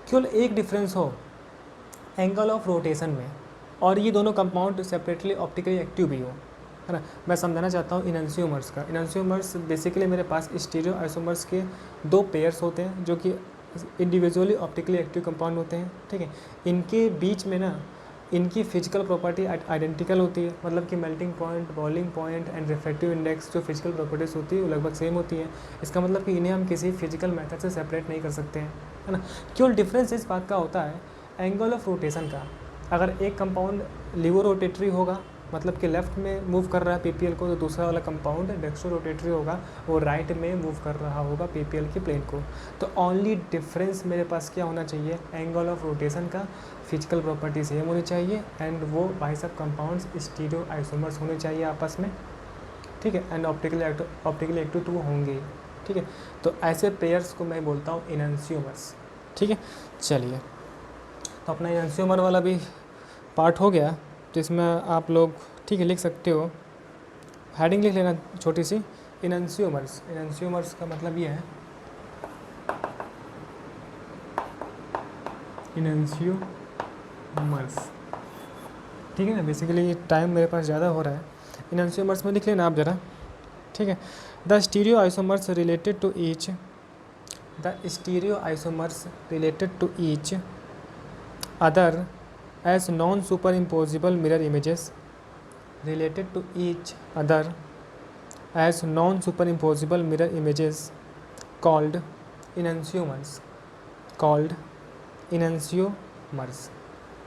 केवल एक डिफरेंस हो एंगल ऑफ रोटेशन में, और ये दोनों कंपाउंड सेपरेटली ऑप्टिकली एक्टिव भी हो, है ना। मैं समझाना चाहता हूँ इनएंशियोमर्स का। इनएंशियोमर्स बेसिकली मेरे पास स्टीरियो आइसोमर्स के 2 पेयर्स होते हैं जो कि इंडिविजुअली ऑप्टिकली एक्टिव कंपाउंड होते हैं, ठीक है। इनके बीच में ना इनकी फिजिकल प्रॉपर्टी आइडेंटिकल होती है, मतलब कि melting point, boiling point and refractive index जो फिजिकल प्रॉपर्टीज़ होती है वो लगभग सेम होती है। इसका मतलब कि इन्हें हम किसी फिजिकल मेथड से सेपरेट नहीं कर सकते हैं, है ना। केवल डिफरेंस इस बात का होता है एंगल ऑफ रोटेशन का। अगर एक कंपाउंड लिवो रोटेटरी होगा, मतलब कि लेफ़्ट में मूव कर रहा है PPL को, तो दूसरा वाला कंपाउंड डेक्स्ट्रो रोटेटरी होगा, वो राइट में मूव कर रहा होगा PPL की प्लेन को। तो ओनली डिफरेंस मेरे पास क्या होना चाहिए, एंगल ऑफ रोटेशन का फिजिकल प्रॉपर्टी सेम होनी चाहिए, एंड वो भाई सब कंपाउंड्स स्टीरियो आइसोमर्स होने चाहिए आपस में, ठीक है, एंड ऑप्टिकली एक्टिव तो वो होंगे ही, ठीक है। तो ऐसे पेयर्स को मैं बोलता हूँ इनैंसियोमर्स, ठीक है। चलिए, तो अपना इनैंसियोमर वाला भी पार्ट हो गया, तो इसमें आप लोग ठीक है लिख सकते हो, हेडिंग लिख लेना छोटी सी, इनैंसियोमर्स। इनैंसियोमर्स का मतलब ये है, इनैंसियोमर्स, ठीक है ना। बेसिकली टाइम मेरे पास ज़्यादा हो रहा है, इनैंसियोमर्स में लिख लेना आप ज़रा, ठीक है। The stereoisomers related to each, the stereoisomers related to each other as non-superimposable mirror images related to each other as non-superimposable mirror images called enantiomers,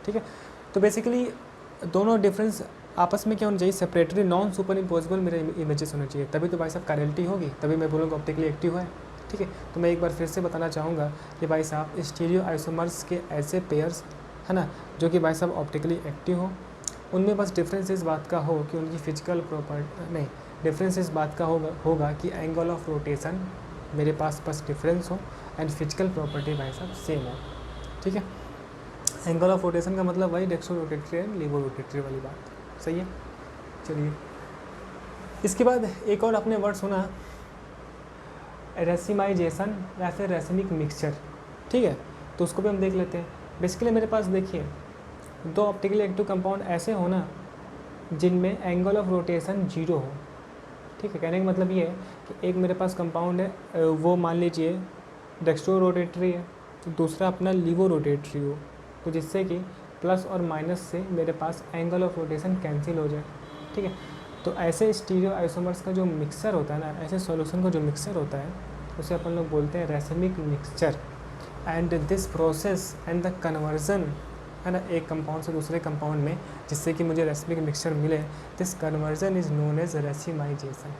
ठीक है। तो बेसिकली दोनों डिफरेंस आपस में क्या होना चाहिए, separately non superimposable mirror images होने चाहिए, तभी तो भाई साहब कैरेलिटी होगी, तभी मैं बोलूँगा ऑप्टिकली एक्टिव है, ठीक है। तो मैं एक बार फिर से बताना चाहूँगा कि भाई साहब स्टीरियो आइसोमर्स के ऐसे पेयर्स है ना जो कि भाई साहब ऑप्टिकली एक्टिव हो, उनमें बस डिफरेंस इस बात का हो कि उनकी फिजिकल प्रॉपर्टी नहीं, डिफरेंस इस बात का होगा कि एंगल ऑफ रोटेशन मेरे पास बस डिफरेंस हो, एंड फिजिकल प्रॉपर्टी भाई साहब सेम हो, ठीक है। एंगल ऑफ रोटेशन का मतलब वही dextro rotatory and levo rotatory वाली बात, सही है। चलिए, इसके बाद एक और आपने वर्ड सुना, रेसिमाइजेशन या फिर रेसिमिक मिक्सचर, ठीक है, तो उसको भी हम देख लेते हैं। बेसिकली मेरे पास देखिए दो ऑप्टिकली एक्टिव कंपाउंड ऐसे हो ना जिनमें एंगल ऑफ रोटेशन 0 हो, ठीक है। कहने का मतलब ये है कि एक मेरे पास कंपाउंड है, वो मान लीजिए डेक्स्ट्रो रोटेटरी है, तो दूसरा अपना लीवो रोटेटरी हो, तो जिससे कि प्लस और माइनस से मेरे पास एंगल ऑफ रोटेशन कैंसिल हो जाए, ठीक है। तो ऐसे स्टीरियो आइसोमर्स का जो मिक्सचर होता है ना, ऐसे सॉल्यूशन का जो मिक्सचर होता है उसे अपन लोग बोलते हैं racemic mixture. And this process and the conversion है ना एक कंपाउंड से दूसरे कंपाउंड में, जिससे कि मुझे रेसिमिक मिक्सचर मिले, this conversion is known as racemization,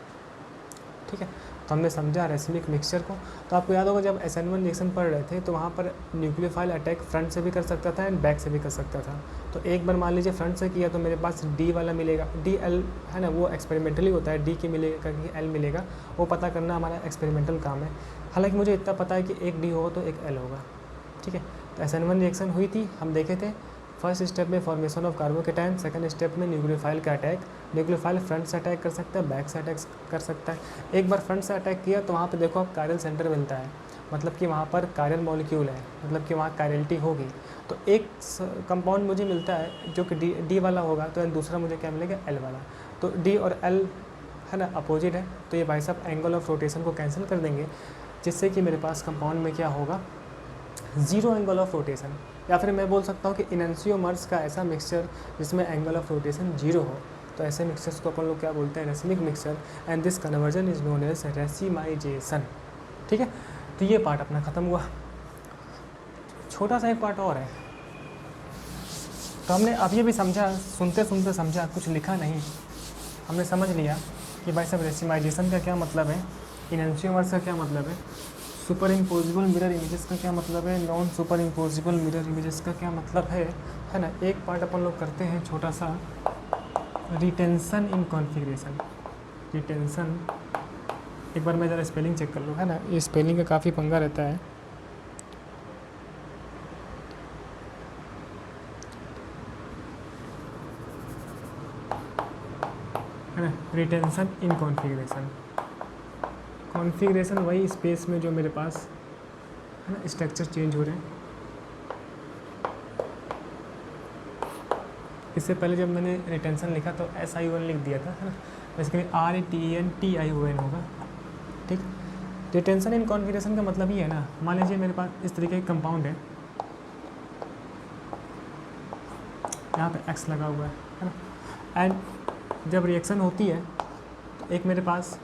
ठीक है। तो हमने समझा रेसिमिक मिक्सचर को। तो आपको याद होगा जब SN1 रिएक्शन पढ़ रहे थे तो वहाँ पर न्यूक्लियोफाइल अटैक फ्रंट से भी कर सकता था एंड बैक से भी कर सकता था। तो एक बार मान लीजिए फ्रंट से किया तो मेरे पास D वाला मिलेगा, DL है ना, वो एक्सपेरिमेंटली होता है, D की मिलेगा कि L मिलेगा, वो पता करना हमारा एक्सपेरिमेंटल काम है। हालांकि मुझे इतना पता है कि एक D होगा तो एक L होगा, ठीक है। तो SN1 रिएक्शन हुई थी, हम देखे थे फर्स्ट स्टेप में formation of carbocation, second step में न्यूक्लियोफाइल का अटैक। न्यूक्लियोफाइल फ्रंट से अटैक कर सकता है, बैक से अटैक कर सकता है। एक बार फ्रंट से अटैक किया तो वहाँ पे देखो आप कायरल सेंटर मिलता है, मतलब कि वहाँ पर कायरल मॉलिक्यूल है, मतलब कि वहाँ कायरलिटी होगी। तो एक कंपाउंड मुझे मिलता है जो कि डी वाला होगा, तो दूसरा मुझे क्या मिलेगा, एल वाला। तो डी और एल है ना अपोजिट है, तो ये भाई साहब एंगल ऑफ रोटेशन को कैंसिल कर देंगे, जिससे कि मेरे पास कंपाउंड में क्या होगा, 0 एंगल ऑफ रोटेशन। या फिर मैं बोल सकता हूँ कि इनैंसियोमर्स का ऐसा मिक्सचर जिसमें एंगल ऑफ रोटेशन 0 हो, तो ऐसे मिक्सचर्स को अपन लोग क्या बोलते हैं, racemic mixture. And this conversion is known as racemization, ठीक है। तो ये पार्ट अपना ख़त्म हुआ। छोटा सा एक पार्ट और है, तो हमने अब ये भी समझा, सुनते सुनते समझा, कुछ लिखा नहीं, हमने समझ लिया कि भाई साहब रेसिमाइजेशन का क्या मतलब है, इनैंसियोमर्स का क्या मतलब है, सुपर इम्पोजिबल मिरर इमेजेस का क्या मतलब है, non superimposable mirror images का क्या मतलब है ना। एक पार्ट अपन लोग करते हैं छोटा सा, रिटेंशन इन कॉन्फ़िगरेशन। रिटेंशन, एक बार मैं ज़रा स्पेलिंग चेक कर लूँ, है ना, ये स्पेलिंग का काफ़ी पंगा रहता है। है ना, रिटेंशन इन कॉन्फ़िगरेशन। कॉन्फ़िगरेशन वही स्पेस में जो मेरे पास है ना स्ट्रक्चर चेंज हो रहे हैं। इससे पहले जब मैंने रिटेंशन लिखा तो SION लिख दिया था, है ना, बेसिकली RETENTION होगा, ठीक। रिटेंशन इन कॉन्फ़िगरेशन का मतलब ये है ना, मान लीजिए मेरे पास इस तरीके का कंपाउंड है, यहाँ पे X लगा हुआ है ना, एंड जब रिएक्शन होती है तो एक मेरे पास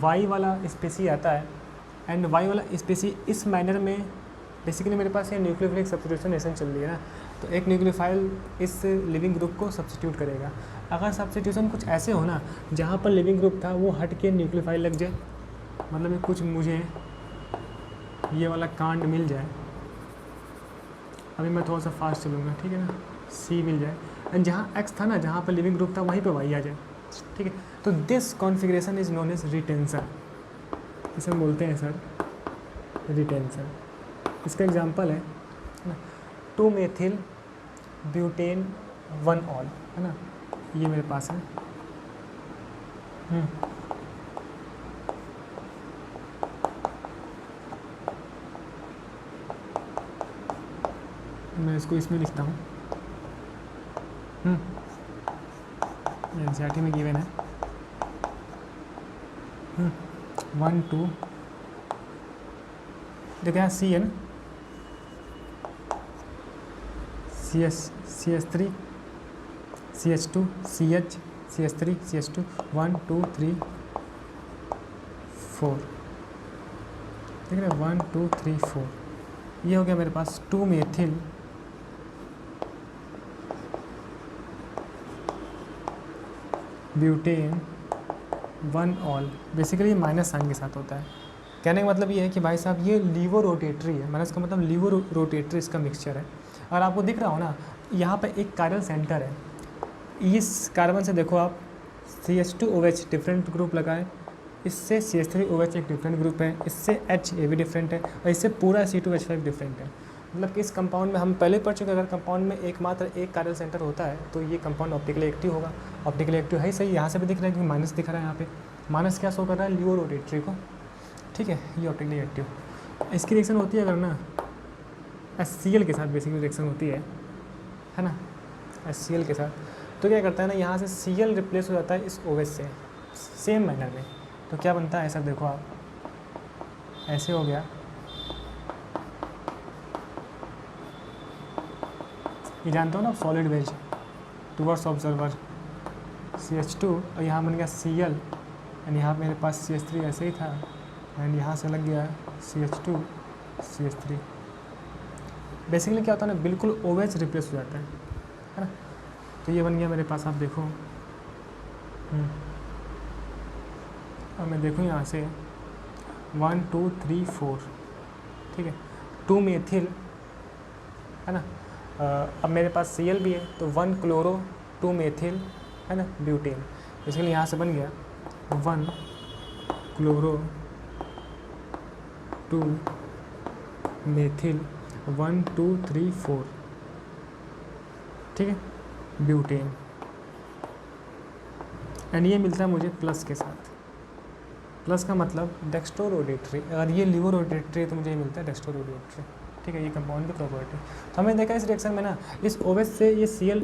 Y वाला स्पेसी आता है, एंड Y वाला स्पेसी इस मैनर में, बेसिकली मेरे पास ये न्यूक्लियोफिलिक सब्स्टिट्यूशन रिएक्शन चल रही है ना, तो एक न्यूक्लियोफाइल इस लिविंग ग्रुप को सब्स्टिट्यूट करेगा। अगर सब्स्टिट्यूशन कुछ ऐसे हो ना जहाँ पर लिविंग ग्रुप था वो हट के न्यूक्लियोफाइल लग जाए, मतलब कुछ मुझे ये वाला कांड मिल जाए, अभी मैं थोड़ा सा फास्ट चलूँगा, ठीक है ना, सी मिल जाए, एंड जहाँ एक्स था ना, जहाँ पर लिविंग ग्रुप था वहीं पे वाई आ जाए, ठीक है। तो this configuration is known as retention, इसे हम बोलते हैं सर रिटेंशन। इसका एग्जांपल है ना 2 मेथिल ब्यूटेन 1 ऑल, है ना, ये मेरे पास है। मैं इसको इसमें लिखता हूँ, एनसीईआरटी में गिवन है 1 2, देखो यहाँ सी है ना, CH3 CH2 CH CH3 CH2 1 2 3 4, ठीक है, 1 2 3 4, ये हो गया मेरे पास 2 methyl butane 1 ol. Basically minus sign के साथ होता है। कहने का मतलब ये है कि भाई साहब ये लीवो रोटेटरी है, मैंने इसका मतलब लीवो रोटेटरी इसका मिक्सचर है। और आपको दिख रहा हो ना यहाँ पे एक कायरल सेंटर है, इस कार्बन से देखो आप CH2OH डिफरेंट ग्रुप लगाए, इससे CH3OH एक डिफरेंट ग्रुप है, इससे H ये भी डिफरेंट है, और इससे पूरा C2H5 डिफरेंट है। मतलब कि इस कंपाउंड में हम पहले पढ़ चुके हैं, अगर कंपाउंड में एकमात्र एक कायरल सेंटर होता है तो ये कंपाउंड ऑप्टिकली एक्टिव होगा। ऑप्टिकली एक्टिव है सही, यहाँ से भी दिख रहा है कि माइनस दिख रहा है, यहाँ पे माइनस क्या शो कर रहा है, लीवो रोटेटरी को, ठीक है, ये ऑप्टिकली एक्टिव। इसकी रिएक्शन होती है अगर ना HCl के साथ, बेसिकली रिएक्शन होती है ना HCl के साथ, तो क्या करता है ना यहाँ से Cl रिप्लेस हो जाता है इस OH से सेम मैनर में। तो क्या बनता है सर, देखो आप ऐसे हो गया, ये जानते हो ना solid veg towards observer CH2, और यहाँ बन गया Cl, एंड यहाँ मेरे पास CH3 ऐसे ही था, एंड यहाँ से लग गया CH2 CH3। बेसिकली क्या होता है ना, बिल्कुल OH रिप्लेस हो जाता है ना। तो ये बन गया मेरे पास, आप देखो, और मैं देखूँ यहाँ से 1 2 3 4, ठीक है, 2 मेथिल, है ना। अब मेरे पास Cl भी है, तो 1 क्लोरो 2 मेथिल, है ना, ब्यूटेन। इसलिए यहाँ से बन गया 1 क्लोरो 2 मेथिल 1 2 3 4, ठीक है, ब्यूटेन। एंड ये मिलता है मुझे प्लस के साथ। प्लस का मतलब डेक्स्ट्रो रोटेटरी, अगर ये लिवो रोटेटरी तो मुझे ये मिलता है डेक्स्ट्रो रोटेटरी, ठीक है, ये कंपाउंड की प्रॉपर्टी। तो हमने देखा इस रिएक्शन में ना इस OH से ये Cl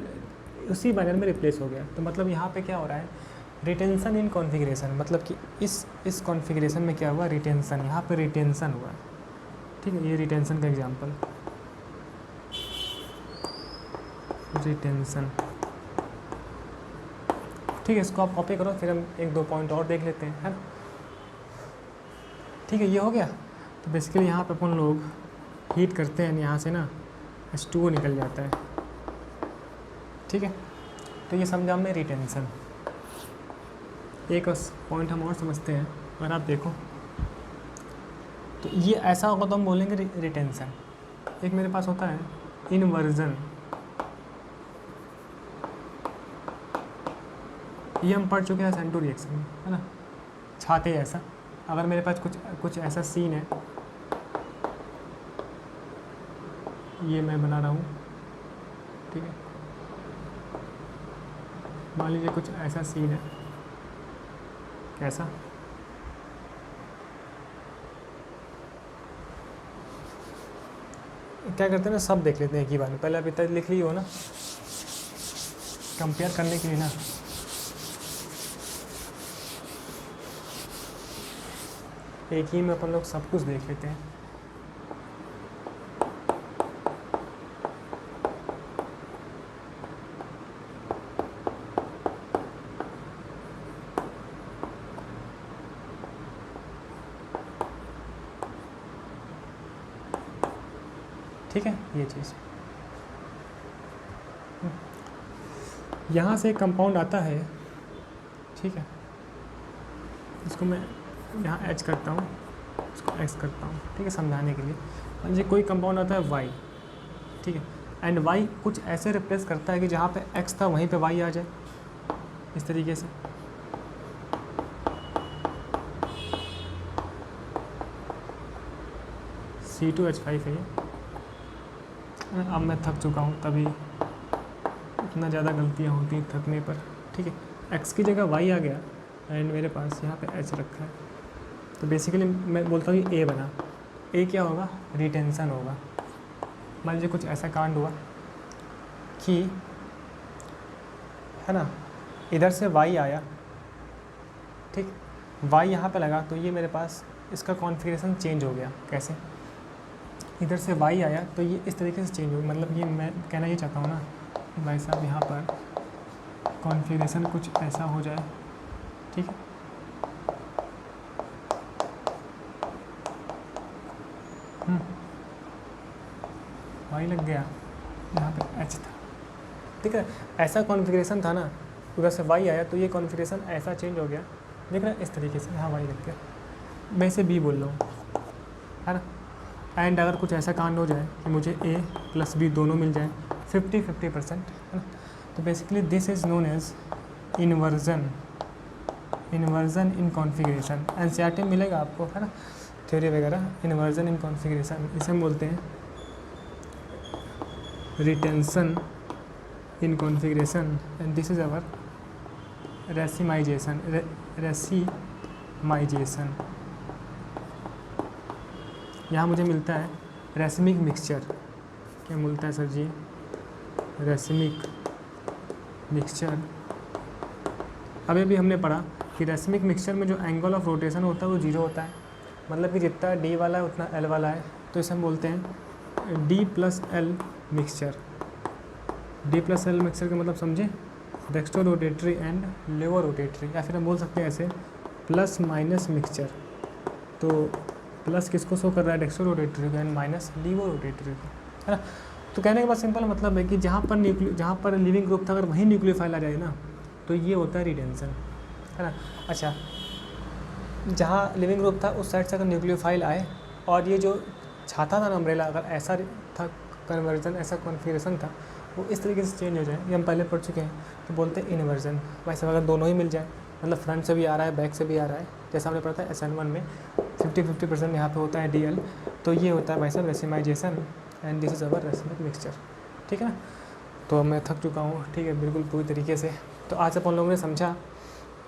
उसी मैनर में रिप्लेस हो गया। तो मतलब यहाँ पे क्या हो रहा है, रिटेंशन इन कॉन्फ़िगरेशन, मतलब कि इस कॉन्फ़िगरेशन में क्या हुआ, रिटेंशन, यहाँ पे रिटेंशन हुआ, ठीक है, ये रिटेंशन का एग्जांपल, रिटेंशन, ठीक है। इसको आप कॉपी करो, फिर हम 1 2 पॉइंट और देख लेते हैं, है ना, ठीक है, ये हो गया। तो बेसिकली यहाँ पे अपन लोग हीट करते हैं, यहाँ से ना H2O निकल जाता है, ठीक है। तो ये समझा हमने रिटेंशन। एक पॉइंट हम और समझते हैं, अगर आप देखो तो ये ऐसा होगा तो हम बोलेंगे रिटेंशन। एक मेरे पास होता है इनवर्जन, ये हम पढ़ चुके हैं SN2 रिएक्शन में, है ना, छाते ऐसा। अगर मेरे पास कुछ ऐसा सीन है, ये मैं बना रहा हूँ, ठीक है, मान लीजिए कुछ ऐसा सीन है, कैसा, क्या करते हैं ना, सब देख लेते हैं एक ही बार में। पहले आप इतना लिख ली हो ना, कंपेयर करने के लिए ना, एक ही में अपन लोग सब कुछ देख लेते हैं। ठीक है, ये चीज़ यहाँ से एक कंपाउंड आता है, ठीक है, इसको मैं यहाँ एच करता हूँ, इसको एक्स करता हूँ, ठीक है, समझाने के लिए। मान कोई कंपाउंड आता है वाई, ठीक है, एंड वाई कुछ ऐसे रिप्लेस करता है कि जहाँ पे एक्स था वहीं पे वाई आ जाए, इस तरीके से। C2H5 है ये। अब मैं थक चुका हूँ, तभी इतना ज़्यादा गलतियाँ होती हैं थकने पर, ठीक है। एक्स की जगह वाई आ गया एंड मेरे पास यहाँ पे एच रखा है, तो बेसिकली मैं बोलता हूँ ए बना। ए क्या होगा? रिटेंशन होगा। मान लीजिए कुछ ऐसा कांड हुआ कि, है ना, इधर से वाई आया, ठीक, वाई यहाँ पे लगा, तो ये मेरे पास इसका कॉन्फ़िगरेशन चेंज हो गया। कैसे? इधर से वाई आया तो ये इस तरीके से चेंज हो गया। मतलब ये मैं कहना ये चाहता हूँ ना भाई साहब, यहाँ पर कॉन्फ़िगरेशन कुछ ऐसा हो जाए, ठीक है, वाई लग गया, यहाँ पे एच था, ठीक है, ऐसा कॉन्फ़िगरेशन था ना, उधर से वाई आया तो ये कॉन्फ़िगरेशन ऐसा चेंज हो गया, देख रहे हैं, इस तरीके से, यहाँ वाई लग गया। मैं इसे बी बोल रहा हूँ, है ना। एंड अगर कुछ ऐसा कांड हो जाए कि मुझे ए प्लस बी दोनों मिल जाए 50-50%, है ना, तो basically this is known as inversion in configuration. NCERT में मिलेगा आपको, है ना, थ्योरी वगैरह। इन्वर्जन इन कॉन्फ़िगरेशन इसे हम बोलते हैं retention in configuration, and this is our racemisation. यहाँ मुझे मिलता है रेसिमिक मिक्सचर। क्या मिलता है सर जी? Racemic mixture. अभी हमने पढ़ा कि रेसिमिक मिक्सचर में जो एंगल ऑफ रोटेशन होता है वो 0 होता है, मतलब कि जितना डी वाला है उतना एल वाला है, तो इसे हम बोलते हैं D plus L mixture. D plus L mixture का मतलब समझे? डेक्स्ट्रो रोटेटरी एंड लेवो रोटेटरी, या फिर हम बोल सकते हैं ऐसे प्लस माइनस मिक्सचर। तो प्लस किसको शो कर रहा है? डेक्स्ट्रो रोटेटरी को, एंड माइनस लीवो रोटेटरी को, है ना। तो कहने का बस सिंपल मतलब है कि जहाँ पर लिविंग ग्रुप था अगर वहीं न्यूक्लियोफाइल आ जाए ना, तो ये होता है रिटेंशन, है ना। अच्छा, जहाँ लिविंग ग्रुप था उस साइड से अगर न्यूक्लियोफाइल आए और ये जो छाता था ना अम्ब्रेला, अगर ऐसा था कन्वर्जन, ऐसा कॉन्फ़िगरेशन था, वो इस तरीके से चेंज हो जाए, ये हम पहले पढ़ चुके हैं, तो बोलते हैं इन्वर्जन। वैसे अगर दोनों ही मिल जाए, मतलब फ्रंट से भी आ रहा है बैक से भी आ रहा है, जैसा हमने पढ़ा था SN1 में 50-50% यहाँ पे होता है DL, तो ये होता है भाई साहब racemisation, and this is our racemic mixture, ठीक है ना। तो मैं थक चुका हूँ, ठीक है, बिल्कुल पूरी तरीके से। तो आज अपन लोगों ने समझा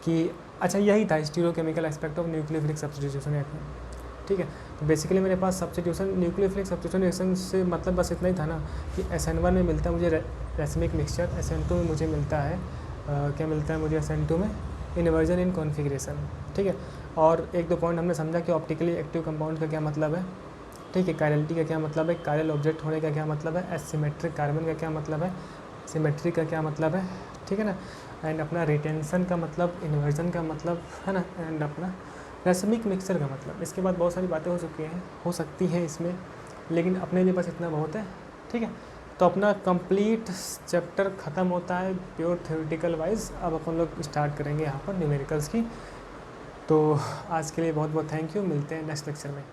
कि अच्छा यही था stereochemical aspect of nucleophilic substitution reaction, ठीक है। तो बेसिकली मेरे पास सब्स्टिट्यूशन, न्यूक्लियोफिलिक सब्स्टिट्यूशन रिएक्शन से मतलब बस इतना ही था ना कि SN1 में मिलता है मुझे रेसिमिक मिक्सचर, SN2 में मुझे मिलता है क्या मिलता है मुझे SN2 में? इन्वर्जन इन कॉन्फ़िगरेशन, ठीक है। और एक दो पॉइंट हमने समझा कि ऑप्टिकली एक्टिव कंपाउंड का क्या मतलब है, ठीक है, कायरलिटी का क्या मतलब है, कायरल ऑब्जेक्ट होने का क्या मतलब है, एसिमेट्रिक कार्बन का क्या मतलब है, सिमेट्रिक का क्या मतलब है, ठीक है ना, एंड अपना रिटेंशन का मतलब, इन्वर्जन का मतलब, है ना, एंड अपना रेसिमिक मिक्सचर का मतलब। इसके बाद बहुत सारी बातें हो सकती हैं इसमें, लेकिन अपने लिए बस इतना बहुत है, ठीक है। तो अपना कंप्लीट चैप्टर ख़त्म होता है प्योर थ्योरेटिकल वाइज। अब अपन लोग स्टार्ट करेंगे यहाँ पर न्यूमेरिकल्स की। तो आज के लिए बहुत बहुत थैंक यू, मिलते हैं नेक्स्ट लेक्चर में।